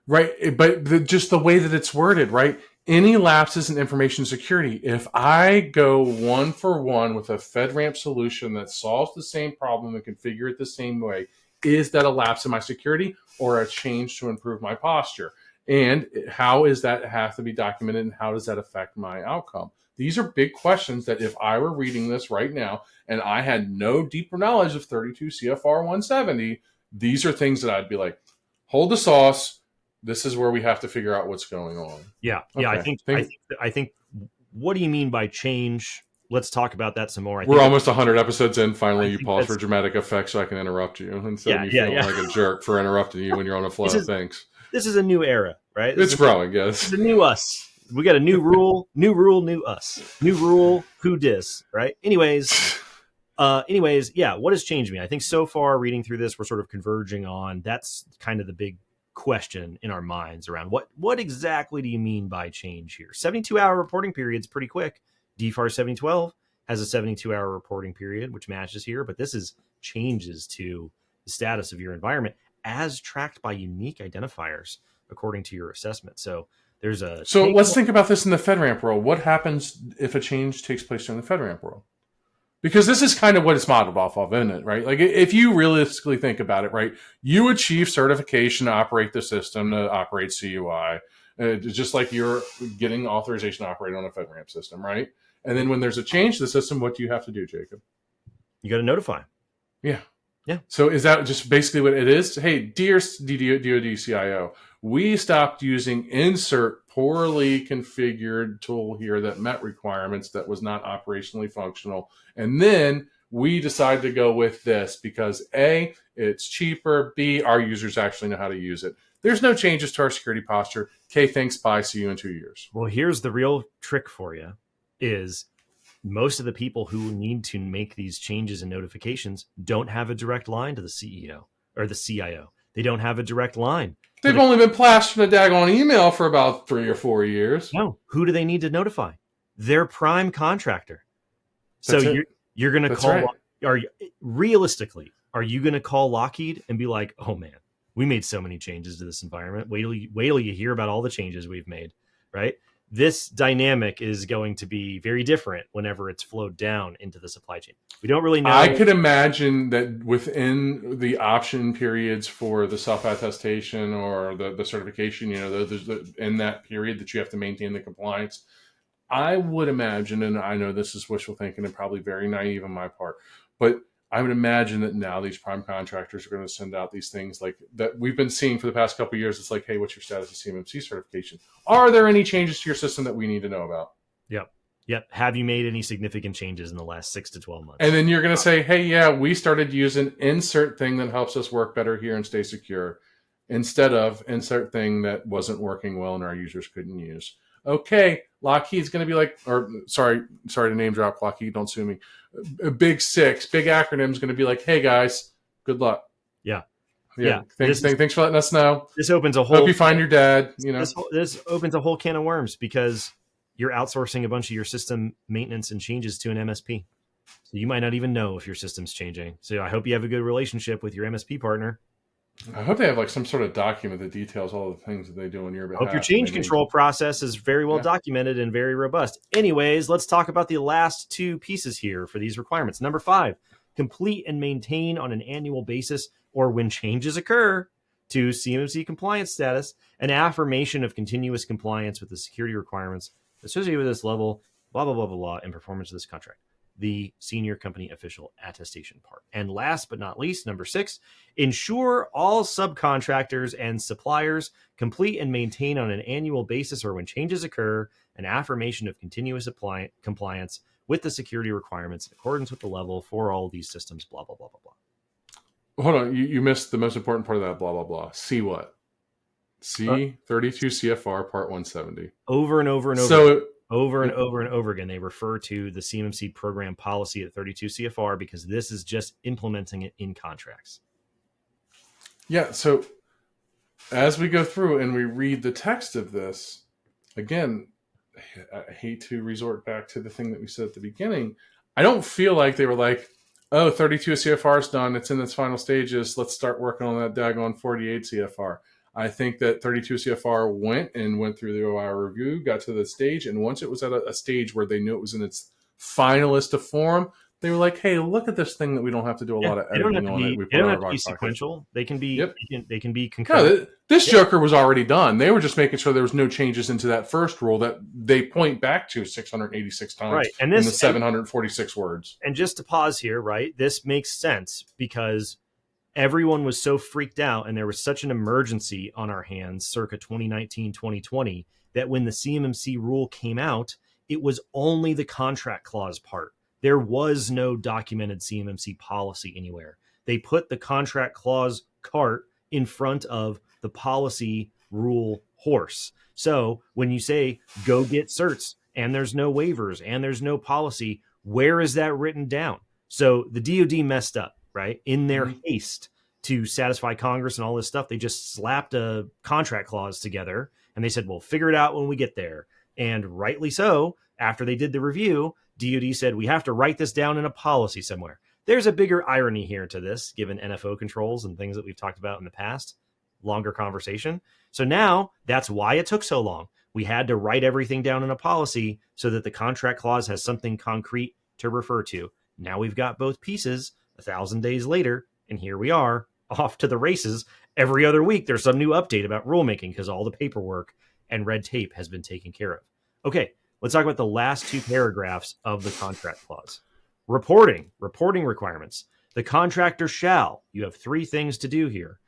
Right, but just the way that it's worded, right? Any lapses in information security. If I go 1-for-1 with a FedRAMP solution that solves the same problem and configure it the same way, is that a lapse in my security or a change to improve my posture? And how is that have to be documented, and how does that affect my outcome? These are big questions that if I were reading this right now and I had no deeper knowledge of 32 CFR 170, these are things that I'd be like, hold the sauce. This is where we have to figure out what's going on. Yeah. Okay. I think. What do you mean by change? Let's talk about that some more. We're almost 100 episodes in. Finally, you pause for dramatic effect so I can interrupt you instead of me feeling like a jerk for interrupting you when you're on a flow of things. This is a new era, right? It's growing, yes. It's a new us. We got a new rule, new us. New rule, who dis, right? Anyways, yeah, what has changed me? I think so far reading through this, we're sort of converging on that's kind of the big question in our minds around what exactly do you mean by change here? 72-hour reporting period is pretty quick. DFARS 7012 has a 72-hour reporting period, which matches here, but this is changes to the status of your environment as tracked by unique identifiers according to your assessment. So there's a let's think about this in the FedRAMP world. What happens if a change takes place in the FedRAMP world? Because this is kind of what it's modeled off of, isn't it? Right? Like if you realistically think about it, right? You achieve certification to operate the system, to operate CUI, just like you're getting authorization to operate on a FedRAMP system, right? And then when there's a change to the system, what do you have to do, Jacob? You got to notify. Yeah. Yeah. So is that just basically what it is? Hey, dear DoD CIO, we stopped using insert poorly configured tool here that met requirements that was not operationally functional. And then we decided to go with this because A, it's cheaper. B, our users actually know how to use it. There's no changes to our security posture. K, thanks, bye, see you in 2 years. Well, here's the real trick for you is most of the people who need to make these changes and notifications don't have a direct line to the CEO or the CIO. They don't have a direct line. They've only been plastered in a daggone email for about 3 or 4 years. No. Who do they need to notify? Their prime contractor. So you're going to call, right. Realistically, are you going to call Lockheed and be like, oh man, we made so many changes to this environment. Wait till you hear about all the changes we've made, right? This dynamic is going to be very different whenever it's flowed down into the supply chain. We don't really know. I could imagine that within the option periods for the self-attestation or the certification, in that period that you have to maintain the compliance, I would imagine, and I know this is wishful thinking and probably very naive on my part, but I would imagine that now these prime contractors are going to send out these things like that we've been seeing for the past couple of years. It's like, hey, what's your status of CMMC certification? Are there any changes to your system that we need to know about? Yep. Have you made any significant changes in the last 6 to 12 months? And then you're going to say, hey, yeah, we started using insert thing that helps us work better here and stay secure instead of insert thing that wasn't working well and our users couldn't use. Okay, Lockheed's going to be like, or sorry to name drop Lockheed, don't sue me. Big acronym is going to be like, hey guys, good luck. Yeah. Thanks for letting us know. This opens a whole. Hope you find your dad. This opens a whole can of worms because you're outsourcing a bunch of your system maintenance and changes to an MSP. So you might not even know if your system's changing. So I hope you have a good relationship with your MSP partner. I hope they have like some sort of document that details all the things that they do on your behalf. I hope your change control process is very well documented and very robust. Anyways, let's talk about the last 2 pieces here for these requirements. Number 5, complete and maintain on an annual basis or when changes occur to CMMC compliance status, an affirmation of continuous compliance with the security requirements associated with this level, blah, blah, blah, blah, blah, and performance of this contract. the senior company official attestation part. And last but not least, number 6, ensure all subcontractors and suppliers complete and maintain on an annual basis or when changes occur an affirmation of continuous compliance with the security requirements in accordance with the level for all these systems, blah, blah, blah, blah, blah. Hold on, you missed the most important part of that, blah, blah, blah. See what? See 32 CFR Part 170. Over and over and over. So over and over and over again, they refer to the CMMC program policy at 32 CFR because this is just implementing it in contracts. Yeah, so as we go through and we read the text of this, again, I hate to resort back to the thing that we said at the beginning. I don't feel like they were like, oh, 32 CFR is done. It's in its final stages. Let's start working on that daggone 48 CFR. I think that 32 CFR went through the OIR review, got to the stage, and once it was at a stage where they knew it was in its finalist of form, they were like, "Hey, look at this thing that we don't have to do a lot of editing on it. We They don't have to be sequential. They can be. Yep. They can be concurrent. No, this Joker was already done. They were just making sure there was no changes into that first rule that they point back to 686 times, right? And in the 746 words. And just to pause here, right? This makes sense because everyone was so freaked out and there was such an emergency on our hands circa 2019, 2020, that when the CMMC rule came out, it was only the contract clause part. There was no documented CMMC policy anywhere. They put the contract clause cart in front of the policy rule horse. So when you say go get certs and there's no waivers and there's no policy, where is that written down? So the DoD messed up, right? In their haste to satisfy Congress and all this stuff, they just slapped a contract clause together and they said, we'll figure it out when we get there. And rightly so, after they did the review, DoD said, we have to write this down in a policy somewhere. There's a bigger irony here to this, given NFO controls and things that we've talked about in the past, longer conversation. So now that's why it took so long. We had to write everything down in a policy so that the contract clause has something concrete to refer to. Now we've got both pieces 1,000 days later, and here we are off to the races. Every other week, there's some new update about rulemaking because all the paperwork and red tape has been taken care of. Okay, let's talk about the last 2 paragraphs of the contract clause. Reporting requirements. The contractor shall, you have 3 things to do here.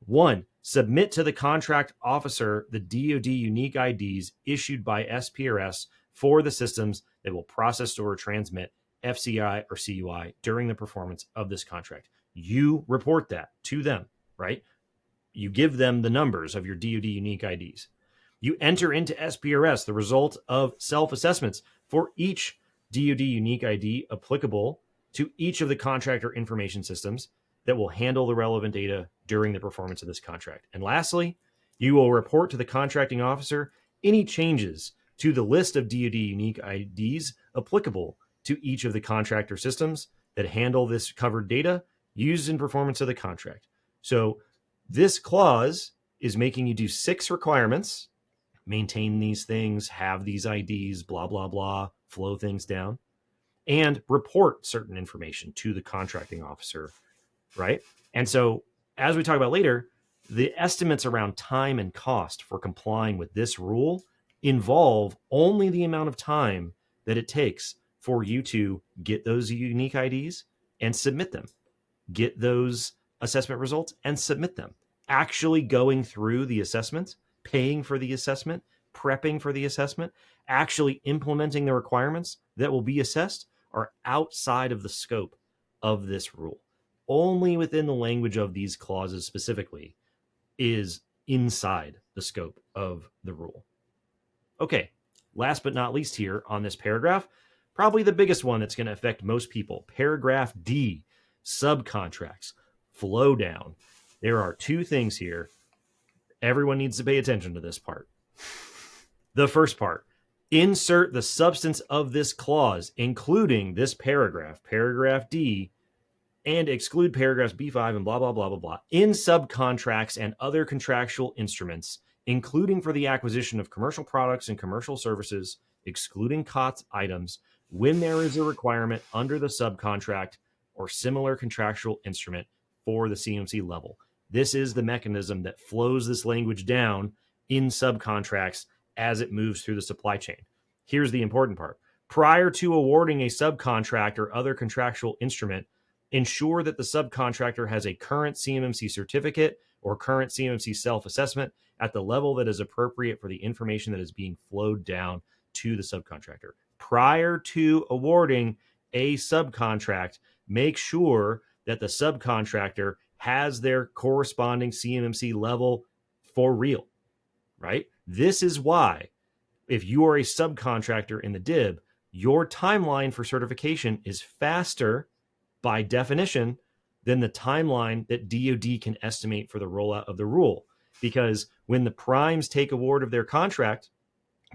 1, submit to the contract officer the DoD unique IDs issued by SPRS for the systems that will process, store, or transmit FCI or CUI during the performance of this contract. You report that to them, right? You give them the numbers of your DoD unique IDs. You enter into SPRS the result of self-assessments for each DoD unique ID applicable to each of the contractor information systems that will handle the relevant data during the performance of this contract. And lastly, you will report to the contracting officer any changes to the list of DoD unique IDs applicable to each of the contractor systems that handle this covered data used in performance of the contract. So this clause is making you do 6 requirements: maintain these things, have these IDs, blah, blah, blah, flow things down, and report certain information to the contracting officer, right? And so as we talk about later, the estimates around time and cost for complying with this rule involve only the amount of time that it takes for you to get those unique IDs and submit them, get those assessment results and submit them. Actually going through the assessment, paying for the assessment, prepping for the assessment, actually implementing the requirements that will be assessed are outside of the scope of this rule. Only within the language of these clauses specifically is inside the scope of the rule. Okay, last but not least here on this paragraph, probably the biggest one that's going to affect most people. Paragraph D, subcontracts, flow down. There are 2 things here. Everyone needs to pay attention to this part. The first part, insert the substance of this clause, including this paragraph, paragraph D, and exclude paragraphs B5 and blah, blah, blah, blah, blah, in subcontracts and other contractual instruments, including for the acquisition of commercial products and commercial services, excluding COTS items, when there is a requirement under the subcontract or similar contractual instrument for the CMC level. This is the mechanism that flows this language down in subcontracts as it moves through the supply chain. Here's the important part. Prior to awarding a subcontract or other contractual instrument, ensure that the subcontractor has a current CMMC certificate or current CMMC self-assessment at the level that is appropriate for the information that is being flowed down to the subcontractor. Prior to awarding a subcontract, make sure that the subcontractor has their corresponding CMMC level for real, right? This is why, if you are a subcontractor in the DIB, your timeline for certification is faster by definition than the timeline that DoD can estimate for the rollout of the rule. Because when the primes take award of their contract,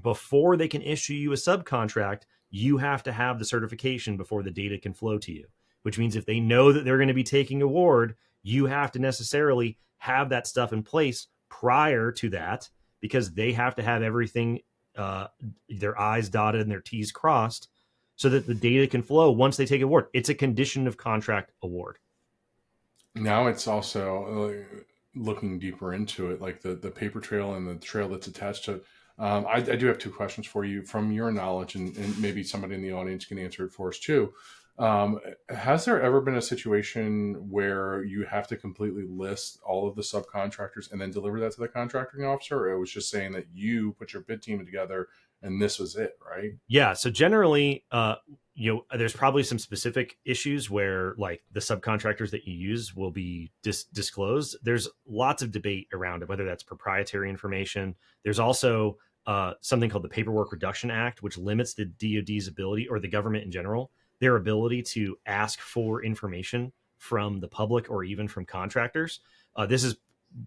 before they can issue you a subcontract, you have to have the certification before the data can flow to you, which means if they know that they're going to be taking award, you have to necessarily have that stuff in place prior to that, because they have to have everything, their I's dotted and their T's crossed, so that the data can flow once they take award. It's a condition of contract award. Now it's also looking deeper into it, like the paper trail and the trail that's attached to it. I do have two questions for you from your knowledge, and maybe somebody in the audience can answer it for us too. Has there ever been a situation where you have to completely list all of the subcontractors and then deliver that to the contracting officer? Or it was just saying that you put your bid team together and this was it, right? Yeah. So generally, there's probably some specific issues where like the subcontractors that you use will be disclosed. There's lots of debate around it, whether that's proprietary information. There's also something called the Paperwork Reduction Act, which limits the DoD's ability, or the government in general, their ability to ask for information from the public or even from contractors. This is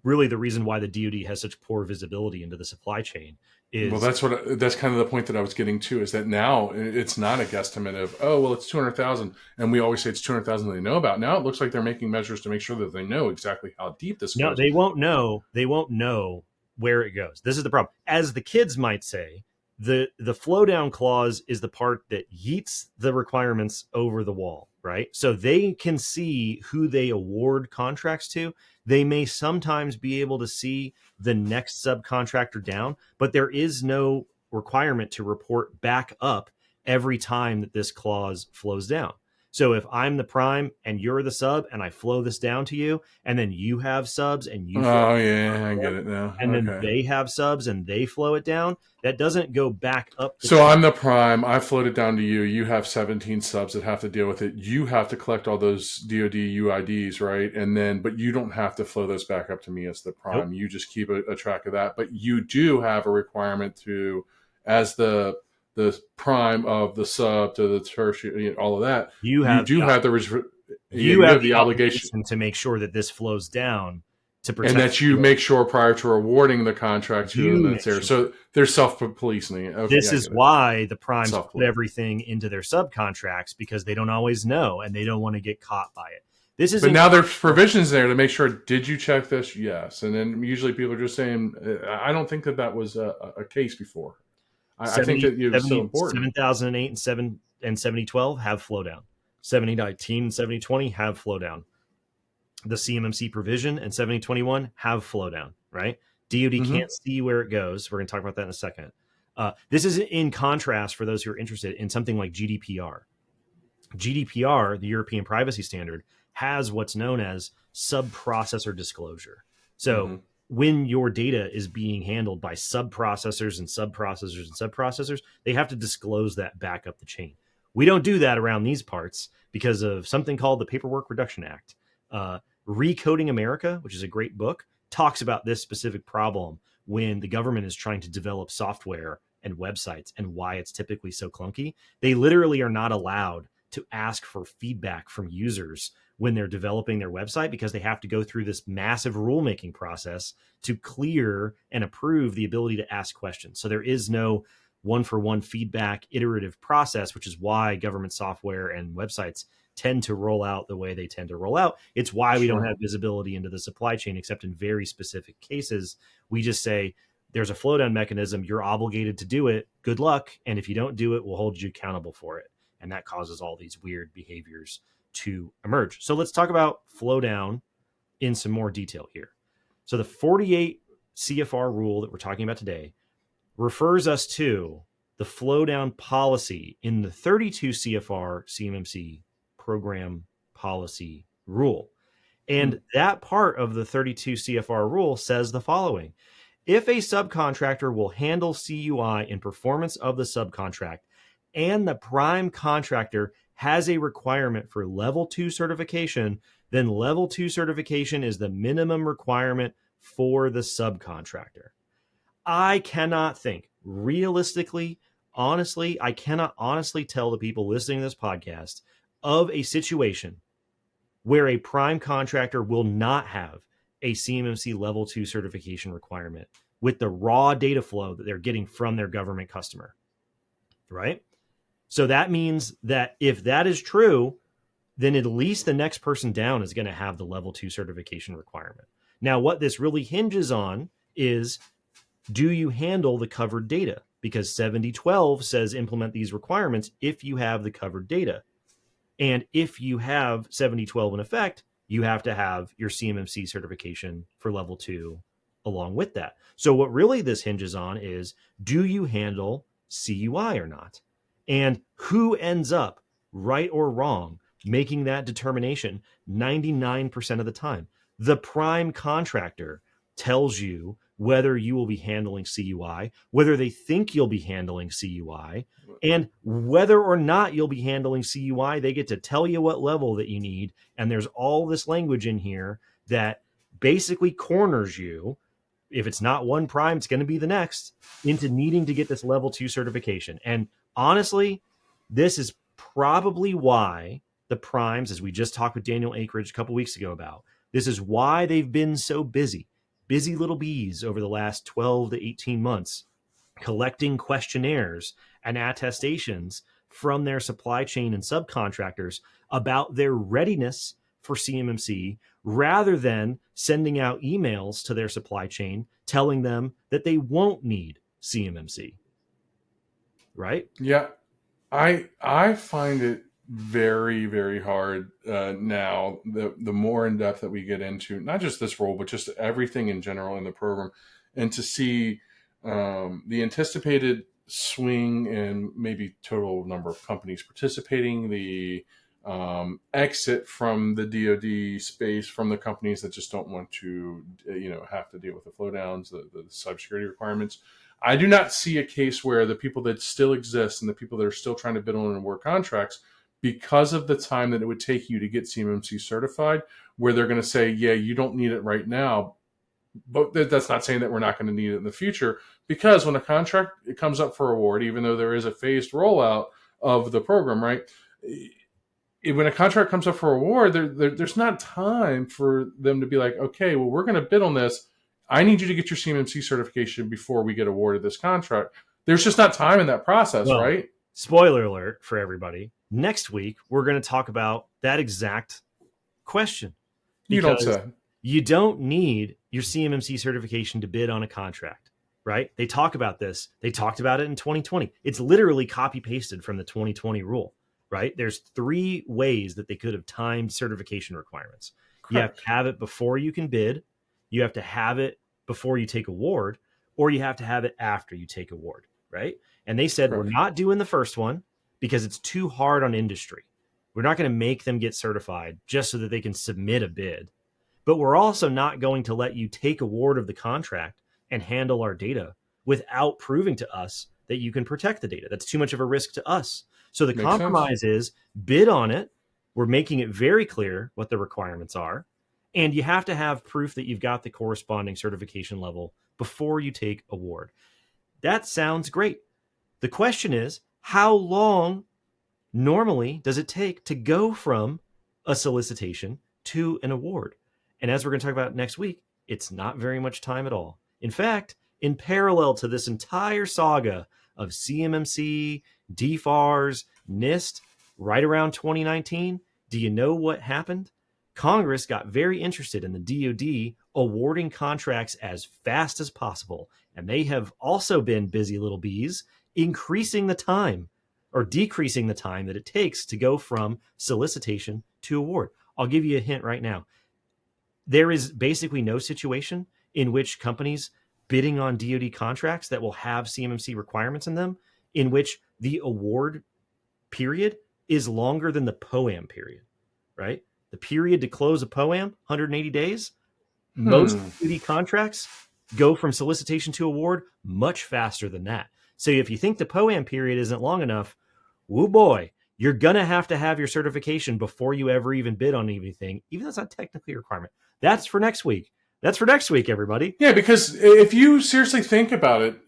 really the reason why the DoD has such poor visibility into the supply chain. Well, that's kind of the point that I was getting to, is that now it's not a guesstimate of, oh, well, it's 200,000. And we always say it's 200,000 they know about. Now it looks like they're making measures to make sure that they know exactly how deep this goes. No, they won't know. They won't know where it goes. This is the problem. As the kids might say, the flowdown clause is the part that yeets the requirements over the wall, right? So they can see who they award contracts to. They may sometimes be able to see the next subcontractor down, but there is no requirement to report back up every time that this clause flows down. So if I'm the prime and you're the sub and I flow this down to you, and then you have subs and you I get it now. And then they have subs and they flow it down, that doesn't go back up. So I'm the prime. I float it down to you. You have 17 subs that have to deal with it. You have to collect all those DoD UIDs, right? And then, but you don't have to flow those back up to me as the prime. Nope. You just keep a track of that. But you do have a requirement to, as the prime of the sub to the tertiary, all of that, you have the obligation to make sure that this flows down to protect, and that you make sure prior to awarding the contract to them that's there. So they're self-policing. Okay, this is why the primes put everything into their subcontracts, because they don't always know and they don't want to get caught by it. But now there's provisions there to make sure, did you check this? Yes. And then usually people are just saying, I don't think that was a case before. I think that it's so important. 7008 and 7012 have flowdown. 7019 and 7020 have flowdown. The CMMC provision and 7021 have flowdown, right? DoD can't see where it goes. We're going to talk about that in a second. This is in contrast, for those who are interested, in something like GDPR. GDPR, the European privacy standard, has what's known as sub-processor disclosure. So when your data is being handled by sub-processors and sub-processors and sub-processors, they have to disclose that back up the chain. We don't do that around these parts because of something called the Paperwork Reduction Act. Recoding America, which is a great book, talks about this specific problem when the government is trying to develop software and websites and why it's typically so clunky. They literally are not allowed to ask for feedback from users when they're developing their website, because they have to go through this massive rulemaking process to clear and approve the ability to ask questions. So there is no one-for-one feedback iterative process, which is why government software and websites tend to roll out the way they tend to roll out. It's why we don't have visibility into the supply chain, except in very specific cases. We just say, there's a flowdown mechanism. You're obligated to do it. Good luck. And if you don't do it, we'll hold you accountable for it. And that causes all these weird behaviors to emerge. So let's talk about flowdown in some more detail here. So the 48 CFR rule that we're talking about today refers us to the Flowdown policy in the 32 CFR CMMC program policy rule. And that part of the 32 CFR rule says the following: if a subcontractor will handle CUI in performance of the subcontract and the prime contractor has a requirement for level 2 certification, then level 2 certification is the minimum requirement for the subcontractor. I cannot think realistically, honestly, I cannot honestly tell the people listening to this podcast of a situation where a prime contractor will not have a CMMC level 2 certification requirement with the raw data flow that they're getting from their government customer, right? So that means that if that is true, then at least the next person down is going to have the level 2 certification requirement. Now, what this really hinges on is, do you handle the covered data? Because 7012 says implement these requirements if you have the covered data. And if you have 7012 in effect, you have to have your CMMC certification for level 2 along with that. So what really this hinges on is, do you handle CUI or not? And who ends up, right or wrong, making that determination 99% of the time? The prime contractor tells you whether you will be handling CUI, whether they think you'll be handling CUI, and whether or not you'll be handling CUI. They get to tell you what level that you need. And there's all this language in here that basically corners you. If it's not one prime, it's going to be the next, into needing to get this level 2 certification. And honestly, this is probably why the primes, as we just talked with Daniel Akridge a couple weeks ago about, this is why they've been so busy little bees over the last 12 to 18 months, collecting questionnaires and attestations from their supply chain and subcontractors about their readiness for CMMC, rather than sending out emails to their supply chain telling them that they won't need CMMC. Right? Yeah. I find it very, very hard now, the more in depth that we get into not just this role, but just everything in general in the program, and to see the anticipated swing in maybe total number of companies participating, the exit from the DoD space from the companies that just don't want to, have to deal with the flowdowns, the cybersecurity requirements. I do not see a case where the people that still exist and the people that are still trying to bid on and award contracts, because of the time that it would take you to get CMMC certified, where they're going to say, yeah, you don't need it right now. But that's not saying that we're not going to need it in the future, because when a contract it comes up for award, even though there is a phased rollout of the program, right? When a contract comes up for award, there's not time for them to be like, okay, well, we're going to bid on this. I need you to get your CMMC certification before we get awarded this contract. There's just not time in that process, right? Spoiler alert for everybody. Next week, we're going to talk about that exact question. You don't say. You don't need your CMMC certification to bid on a contract, right? They talk about this. They talked about it in 2020. It's literally copy-pasted from the 2020 rule, right? There's 3 ways that they could have timed certification requirements. Correct. You have to have it before you can bid. You have to have it before you take award, or you have to have it after you take award, right? And they said, Correct. We're not doing the first one because it's too hard on industry. We're not going to make them get certified just so that they can submit a bid. But we're also not going to let you take award of the contract and handle our data without proving to us that you can protect the data. That's too much of a risk to us. So the compromise is bid on it. We're making it very clear what the requirements are. And you have to have proof that you've got the corresponding certification level before you take award. That sounds great. The question is, how long normally does it take to go from a solicitation to an award? And as we're going to talk about next week, it's not very much time at all. In fact, in parallel to this entire saga of CMMC, DFARS, NIST, right around 2019, do you know what happened? Congress got very interested in the DoD awarding contracts as fast as possible. And they have also been busy little bees increasing the time or decreasing the time that it takes to go from solicitation to award. I'll give you a hint right now. There is basically no situation in which companies bidding on DoD contracts that will have CMMC requirements in them in which the award period is longer than the POAM period, right? The period to close a POAM, 180 days. Most duty contracts go from solicitation to award much faster than that. So if you think the POAM period isn't long enough, woo boy, you're going to have your certification before you ever even bid on anything, even though it's not technically a requirement. That's for next week. That's for next week, everybody. Yeah, because if you seriously think about it,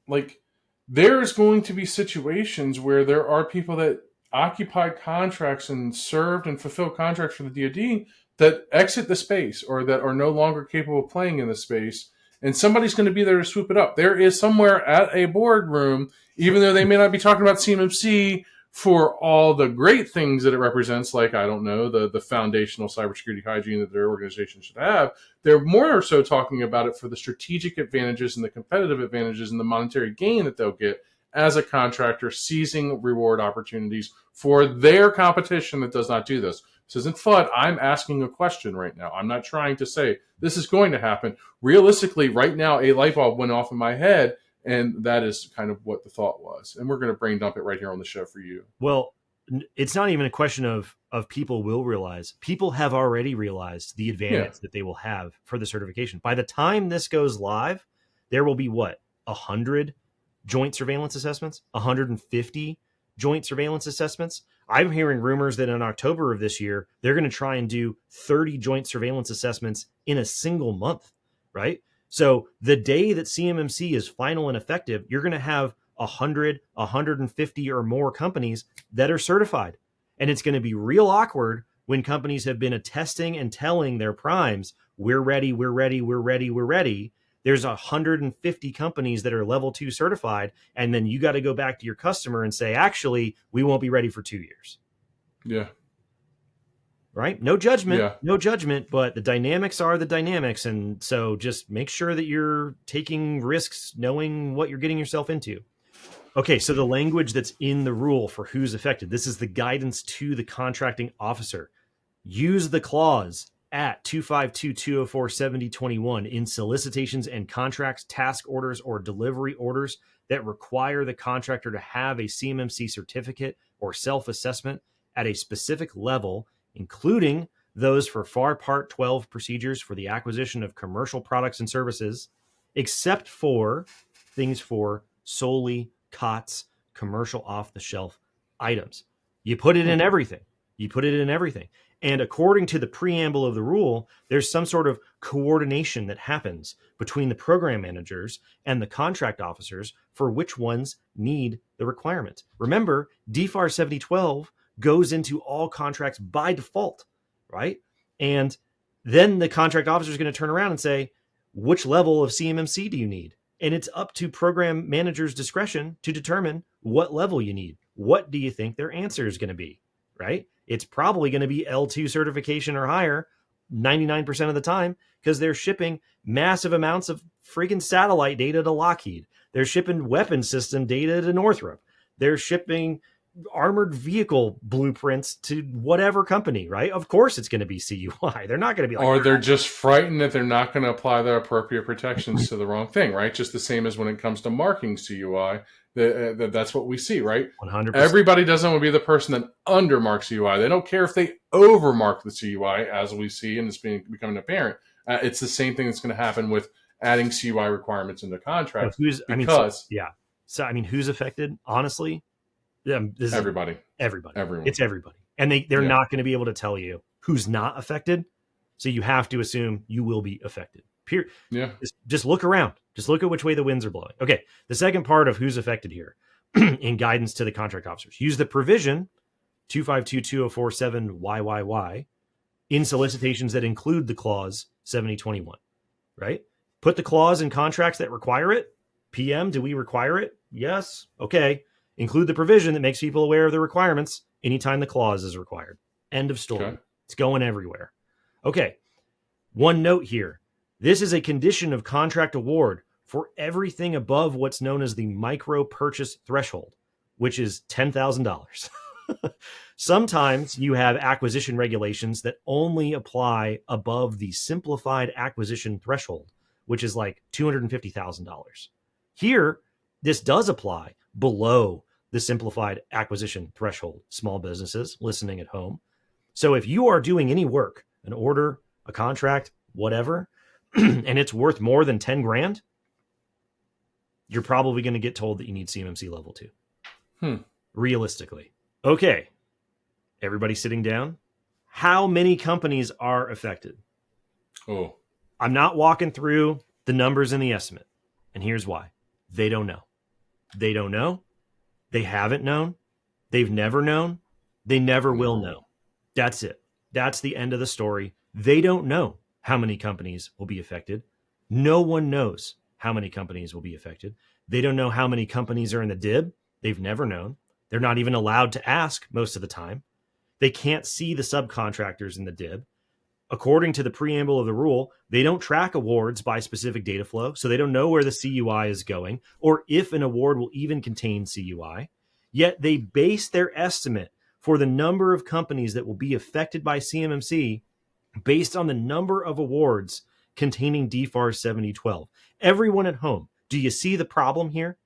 like there's going to be situations where there are people that occupied contracts and served and fulfilled contracts for the DoD that exit the space or that are no longer capable of playing in the space, and somebody's going to be there to swoop it up. There is somewhere at a boardroom, even though they may not be talking about CMMC for all the great things that it represents, like, I don't know, the foundational cybersecurity hygiene that their organization should have. They're more so talking about it for the strategic advantages and the competitive advantages and the monetary gain that they'll get as a contractor seizing reward opportunities for their competition that does not do this. This isn't FUD. I'm asking a question right now. I'm not trying to say this is going to happen. Realistically, right now, a light bulb went off in my head, and that is kind of what the thought was. And we're going to brain dump it right here on the show for you. Well, it's not even a question of people will realize. People have already realized the advantage that they will have for the certification. By the time this goes live, there will be 100 joint surveillance assessments, 150 joint surveillance assessments. I'm hearing rumors that in October of this year, they're going to try and do 30 joint surveillance assessments in a single month, right? So the day that CMMC is final and effective, you're going to have 100, 150 or more companies that are certified. And it's going to be real awkward when companies have been attesting and telling their primes, we're ready, we're ready, we're ready, we're ready. There's 150 companies that are level 2 certified. And then you got to go back to your customer and say, actually, we won't be ready for 2 years. Yeah. Right? No judgment, but the dynamics are the dynamics. And so just make sure that you're taking risks, knowing what you're getting yourself into. Okay, so the language that's in the rule for who's affected, this is the guidance to the contracting officer. Use the clause at 252-204-7021 in solicitations and contracts, task orders, or delivery orders that require the contractor to have a CMMC certificate or self-assessment at a specific level, including those for FAR Part 12 procedures for the acquisition of commercial products and services, except for things for solely COTS, commercial off-the-shelf items. You put it in everything. And according to the preamble of the rule, there's some sort of coordination that happens between the program managers and the contract officers for which ones need the requirement. Remember, DFARS 7012 goes into all contracts by default, right? And then the contract officer is going to turn around and say, which level of CMMC do you need? And it's up to program managers' discretion to determine what level you need. What do you think their answer is going to be, right? It's probably going to be L2 certification or higher 99% of the time because they're shipping massive amounts of freaking satellite data to Lockheed. They're shipping weapon system data to Northrop. They're shipping armored vehicle blueprints to whatever company, right? Of course it's going to be CUI. They're not going to be like... Or they're just frightened that they're not going to apply the appropriate protections to the wrong thing, right? Just the same as when it comes to marking CUI. That's what we see, right? 100%. Everybody doesn't want to be the person that undermarks CUI. They don't care if they overmark the CUI, as we see, and it's becoming apparent. It's the same thing that's going to happen with adding CUI requirements into contracts. Who's affected? Honestly, everybody. Everyone. It's everybody. And they're not going to be able to tell you who's not affected. So you have to assume you will be affected. Just look around. Just look at which way the winds are blowing. Okay. The second part of who's affected here in guidance to the contract officers. Use the provision 252-2047-YYY in solicitations that include the clause 7021, right? Put the clause in contracts that require it. PM, do we require it? Yes. Okay. Include the provision that makes people aware of the requirements anytime the clause is required. End of story. Okay. It's going everywhere. Okay. One note here. This is a condition of contract award for everything above what's known as the micro purchase threshold, which is $10,000. Sometimes you have acquisition regulations that only apply above the simplified acquisition threshold, which is like $250,000. Here, This does apply below the simplified acquisition threshold, small businesses listening at home. So if you are doing any work, an order, a contract, whatever, and it's worth more than 10 grand, you're probably going to get told that you need CMMC level 2. Realistically. Okay. Everybody sitting down. How many companies are affected? Oh, I'm not walking through the numbers in the estimate. And here's why. They don't know. They don't know. They haven't known. They've never known. They never will know. That's it. That's the end of the story. They don't know how many companies will be affected. No one knows how many companies will be affected. They don't know how many companies are in the DIB. They've never known. They're not even allowed to ask most of the time. They can't see the subcontractors in the DIB. According to the preamble of the rule, they don't track awards by specific data flow, so they don't know where the CUI is going or if an award will even contain CUI. Yet they base their estimate for the number of companies that will be affected by CMMC based on the number of awards containing DFARS 7012. Everyone at home, do you see the problem here?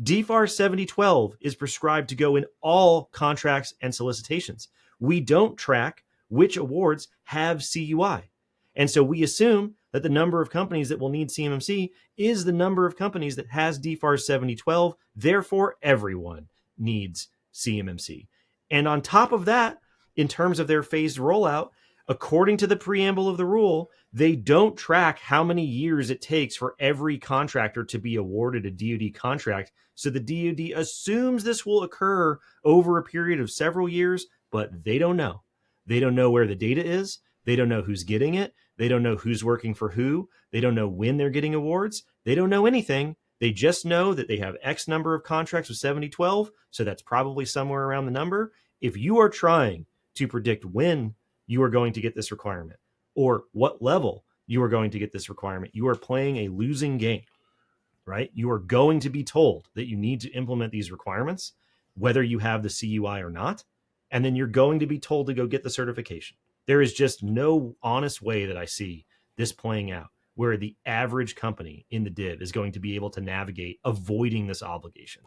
DFARS 7012 is prescribed to go in all contracts and solicitations. We don't track which awards have CUI. And so we assume that the number of companies that will need CMMC is the number of companies that has DFARS 7012. Therefore, everyone needs CMMC. And on top of that, in terms of their phased rollout, according to the preamble of the rule, they don't track how many years it takes for every contractor to be awarded a DoD contract. So the DoD assumes this will occur over a period of several years, but they don't know. They don't know where the data is. They don't know who's getting it. They don't know who's working for who. They don't know when they're getting awards. They don't know anything. They just know that they have X number of contracts with 7012. So that's probably somewhere around the number. If you are trying to predict when you are going to get this requirement or what level you are going to get this requirement, you are playing a losing game, right? You are going to be told that you need to implement these requirements, whether you have the CUI or not. And then you're going to be told to go get the certification. There is just no honest way that I see this playing out where the average company in the DIB is going to be able to navigate avoiding this obligation.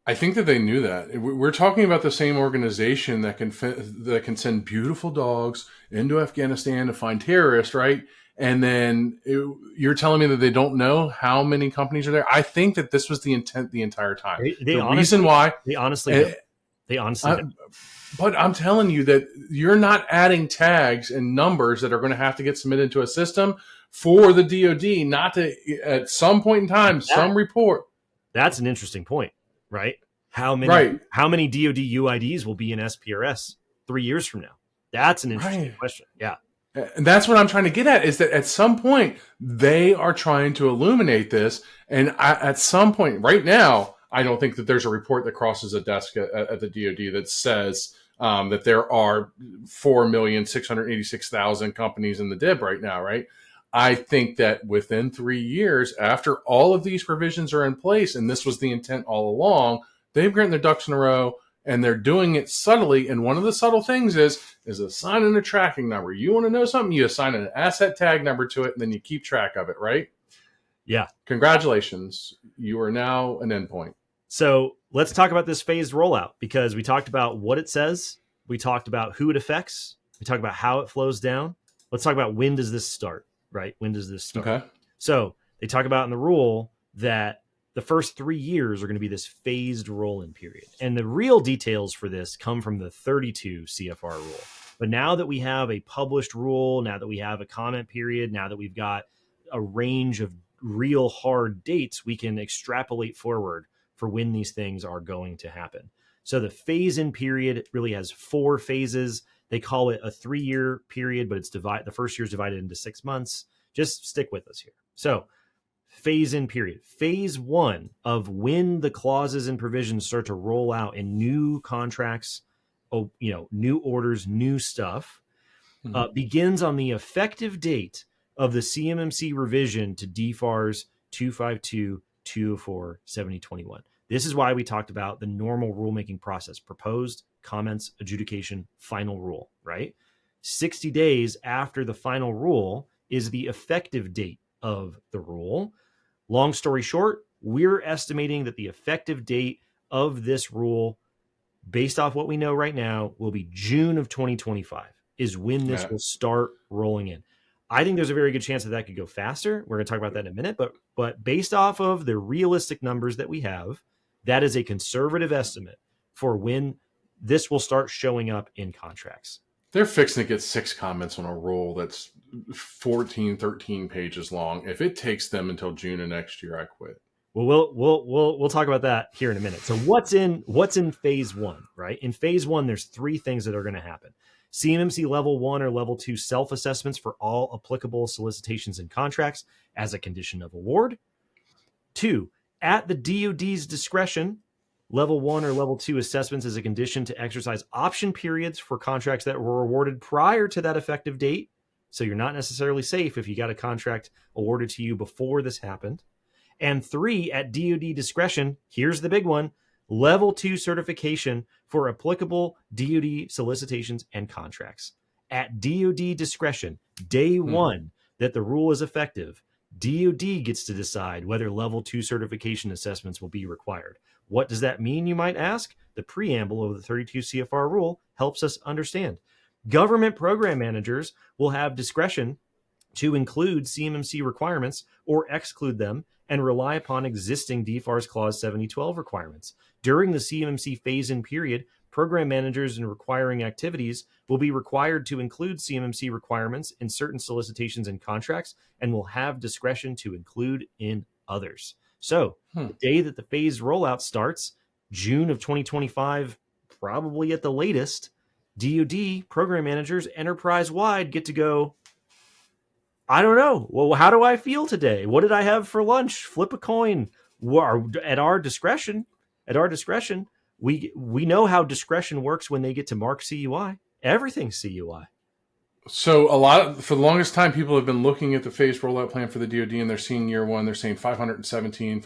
I think that they knew that. We're talking about the same organization that can send beautiful dogs into Afghanistan to find terrorists, right? And then you're telling me that they don't know how many companies are there. I think that this was the intent the entire time. They reason why they honestly don't. They honestly don't. But I'm telling you that you're not adding tags and numbers that are going to have to get submitted to a system for the DoD, not to at some point in time, some report. That's an interesting point, right? How many DoD UIDs will be in SPRS 3 years from now? That's an interesting question. Yeah. And that's what I'm trying to get at, is that at some point they are trying to illuminate this. And at some point right now, I don't think that there's a report that crosses a desk at the DoD that says that there are 4,686,000 companies in the DIB right now, right? I think that within 3 years, after all of these provisions are in place, and this was the intent all along, they've gotten their ducks in a row, and they're doing it subtly. And one of the subtle things is assigning a tracking number. You want to know something? You assign an asset tag number to it, and then you keep track of it, right? Yeah. Congratulations. You are now an endpoint. So let's talk about this phased rollout, because we talked about what it says. We talked about who it affects. We talked about how it flows down. Let's talk about when does this start, right? When does this start? Okay. So they talk about in the rule that the first 3 years are going to be this phased roll-in period. And the real details for this come from the 32 CFR rule. But now that we have a published rule, now that we have a comment period, now that we've got a range of real hard dates, we can extrapolate forward for when these things are going to happen. So the phase-in period really has 4 phases. They call it a 3-year period, but it's the first year is divided into 6 months. Just stick with us here. So phase-in period. Phase 1 of when the clauses and provisions start to roll out in new contracts, new orders, new stuff, begins on the effective date of the CMMC revision to DFARS 252-204-7021. This is why we talked about the normal rulemaking process: proposed, comments, adjudication, final rule, right? 60 days after the final rule is the effective date of the rule. Long story short, we're estimating that the effective date of this rule, based off what we know right now, will be June of 2025 is when this will start rolling in. I think there's a very good chance that could go faster. We're going to talk about that in a minute, but based off of the realistic numbers that we have, that is a conservative estimate for when this will start showing up in contracts. They're fixing to get 6 comments on a rule that's 14, 13 pages long. If it takes them until June of next year, I quit. Well, we'll talk about that here in a minute. So what's in phase 1, right? In phase 1, there's 3 things that are going to happen. CMMC level 1 or level 2 self-assessments for all applicable solicitations and contracts as a condition of award. 2, at the DoD's discretion, level 1 or level 2 assessments as a condition to exercise option periods for contracts that were awarded prior to that effective date. So you're not necessarily safe if you got a contract awarded to you before this happened. And 3, at DoD discretion, here's the big one, level 2 certification for applicable DoD solicitations and contracts. At DoD discretion, day 1 that the rule is effective, DoD gets to decide whether level 2 certification assessments will be required. What does that mean, you might ask? The preamble of the 32 CFR rule helps us understand. Government program managers will have discretion to include CMMC requirements or exclude them and rely upon existing DFARS Clause 7012 requirements. During the CMMC phase-in period, program managers in requiring activities will be required to include CMMC requirements in certain solicitations and contracts and will have discretion to include in others. So the day that the phase rollout starts, June of 2025, probably at the latest, DoD program managers enterprise-wide get to go, I don't know. Well, how do I feel today? What did I have for lunch? Flip a coin. At our discretion, we know how discretion works when they get to mark CUI. Everything's CUI. So for the longest time, people have been looking at the phase rollout plan for the DoD and they're seeing year 1, they're saying 517,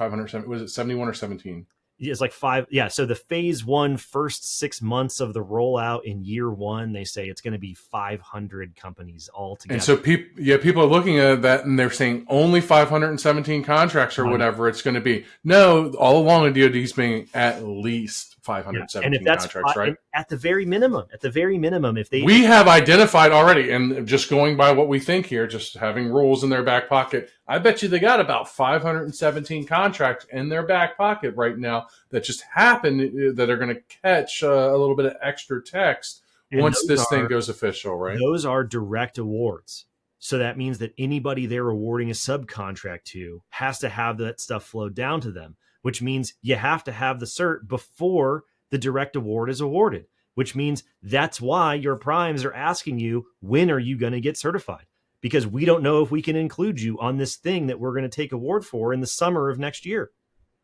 was it 71 or 17? It's like 5. Yeah. So the phase 1 first 6 months of the rollout in year 1, they say it's going to be 500 companies all together. And so people are looking at that and they're saying only 517 contracts or whatever it's going to be. No, all along the DoD's being at least 517 and if that's contracts, right? At the very minimum, if we have identified already, and just going by what we think here, just having rules in their back pocket, I bet you they got about 517 contracts in their back pocket right now that just happen that are going to catch a little bit of extra text once this thing goes official, right? Those are direct awards. So that means that anybody they're awarding a subcontract to has to have that stuff flowed down to them, which means you have to have the cert before the direct award is awarded, which means that's why your primes are asking you, when are you going to get certified? Because we don't know if we can include you on this thing that we're going to take award for in the summer of next year,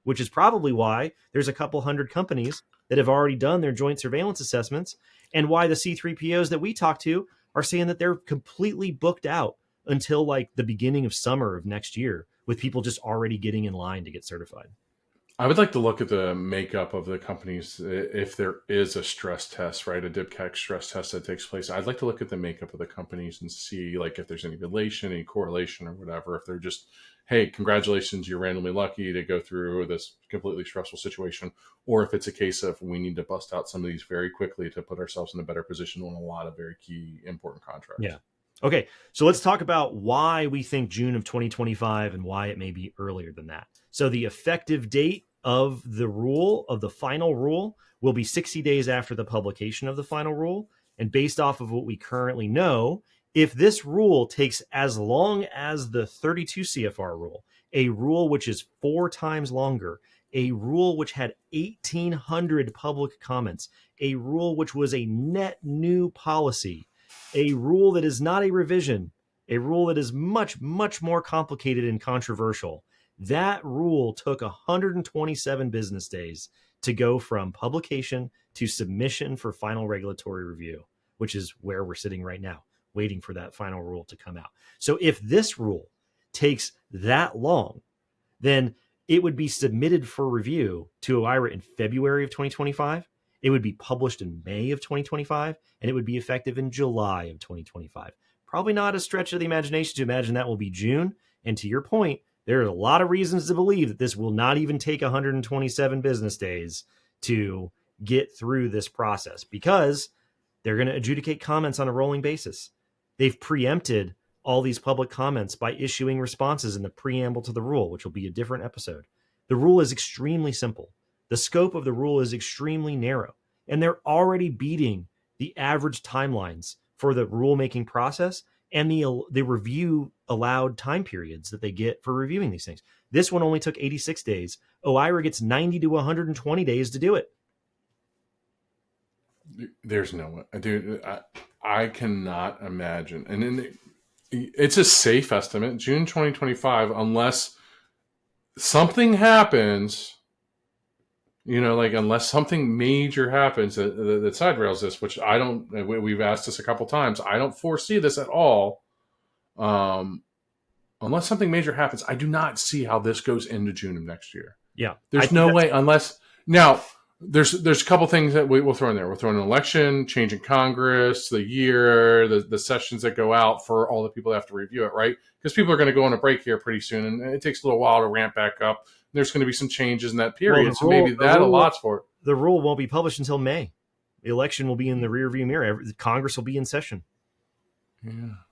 which is probably why there's a couple hundred companies that have already done their joint surveillance assessments and why the C3POs that we talk to are saying that they're completely booked out until like the beginning of summer of next year, with people just already getting in line to get certified. I would like to look at the makeup of the companies if there is a stress test, right? A DIPCAC stress test that takes place. I'd like to look at the makeup of the companies and see like if there's any relation, any correlation or whatever. If they're just, hey, congratulations, you're randomly lucky to go through this completely stressful situation. Or if it's a case of we need to bust out some of these very quickly to put ourselves in a better position on a lot of very key important contracts. Yeah. Okay, so let's talk about why we think June of 2025 and why it may be earlier than that. So the effective date of the rule, of the final rule, will be 60 days after the publication of the final rule. And based off of what we currently know, if this rule takes as long as the 32 CFR rule, a rule which is 4 times longer, a rule which had 1,800 public comments, a rule which was a net new policy, a rule that is not a revision, a rule that is much, much more complicated and controversial. That rule took 127 business days to go from publication to submission for final regulatory review, which is where we're sitting right now, waiting for that final rule to come out. So if this rule takes that long, then it would be submitted for review to OIRA in February of 2025. It would be published in May of 2025, and it would be effective in July of 2025. Probably not a stretch of the imagination to imagine that will be June. And to your point, There are a lot of reasons to believe that this will not even take 127 business days to get through this process, because they're going to adjudicate comments on a rolling basis. They've preempted all these public comments by issuing responses in the preamble to the rule, which will be a different episode. The rule is extremely simple. The scope of the rule is extremely narrow, and they're already beating the average timelines for the rulemaking process and the review allowed time periods that they get for reviewing these things. This one only took 86 days. OIRA gets 90 to 120 days to do it. There's no way, dude. I cannot imagine. And then it's a safe estimate, June 2025, unless something happens. Unless something major happens that side rails this, which I don't. We've asked this a couple times. I don't foresee this at all. Unless something major happens, I do not see how this goes into June of next year. Yeah, there's no way unless now. There's a couple things that we'll throw in there. We'll throw in an election, change in Congress, the year, the sessions that go out for all the people that have to review it, right? Because people are going to go on a break here pretty soon, and it takes a little while to ramp back up. There's going to be some changes in that period, so maybe that allots for it. The rule won't be published until May. The election will be in the rearview mirror. Congress will be in session.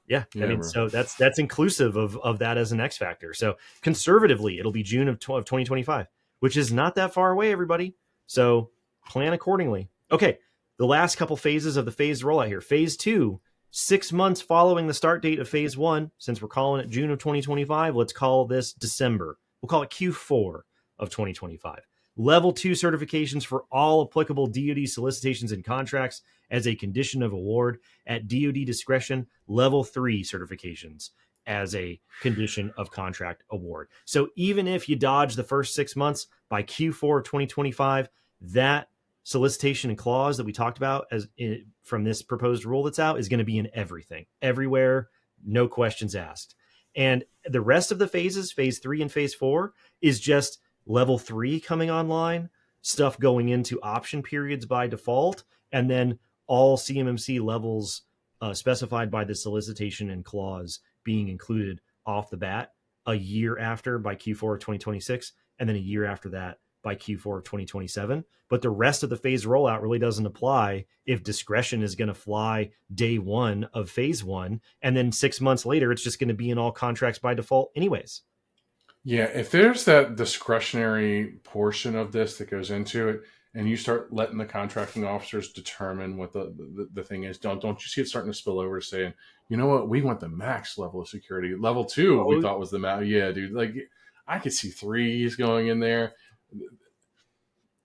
Yeah. I mean, so that's inclusive of that as an X factor. So conservatively, it'll be June of 2025, which is not that far away, everybody. So plan accordingly. Okay, the last couple phases of the phased rollout here. Phase 2, 6 months following the start date of phase 1. Since we're calling it June of 2025, let's call this December. We'll call it Q4 of 2025. Level 2 certifications for all applicable DoD solicitations and contracts as a condition of award. At DoD discretion, level 3 certifications as a condition of contract award. So even if you dodge the first 6 months, by Q4 of 2025, that solicitation and clause that we talked about from this proposed rule that's out is going to be in everything, everywhere, no questions asked. And the rest of the phases, phase 3 and phase 4, is just level 3 coming online, stuff going into option periods by default, and then all CMMC levels specified by the solicitation and clause being included off the bat a year after by Q4 of 2026, and then a year after that by Q4 of 2027. But the rest of the phase rollout really doesn't apply if discretion is going to fly day 1 of phase 1, and then 6 months later, it's just going to be in all contracts by default anyways. Yeah, if there's that discretionary portion of this that goes into it, and you start letting the contracting officers determine what the thing is, don't you see it starting to spill over saying, you know what, we want the max level of security. Level 2, we thought was the max. Yeah, dude, like I could see 3s going in there.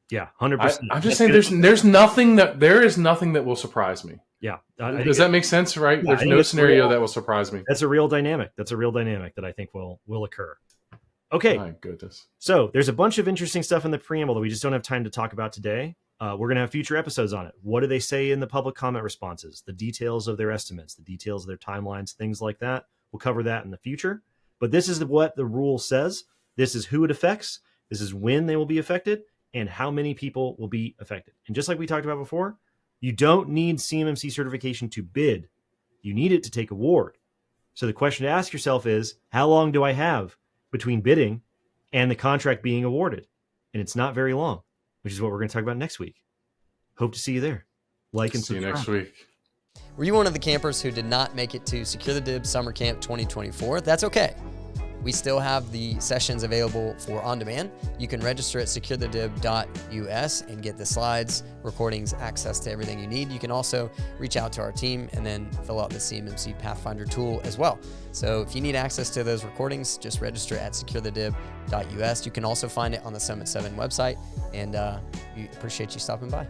Yeah, 100%. I'm just saying there is nothing that will surprise me. Yeah. Does that make sense, right? Yeah, there's no scenario that will surprise me. That's a real dynamic. That I think will occur. Okay. My goodness. So there's a bunch of interesting stuff in the preamble that we just don't have time to talk about today. We're going to have future episodes on it. What do they say in the public comment responses? The details of their estimates, the details of their timelines, things like that. We'll cover that in the future. But this is what the rule says. This is who it affects. This is when they will be affected and how many people will be affected. And just like we talked about before, you don't need CMMC certification to bid. You need it to take award. So the question to ask yourself is, how long do I have between bidding and the contract being awarded? And it's not very long, which is what we're going to talk about next week. Hope to see you there. Like and subscribe. See you next week. Were you one of the campers who did not make it to Secure the Dib Summer Camp 2024? That's okay. We still have the sessions available for on-demand. You can register at securethedib.us and get the slides, recordings, access to everything you need. You can also reach out to our team and then fill out the CMMC Pathfinder tool as well. So if you need access to those recordings, just register at securethedib.us. You can also find it on the Summit 7 website, and we appreciate you stopping by.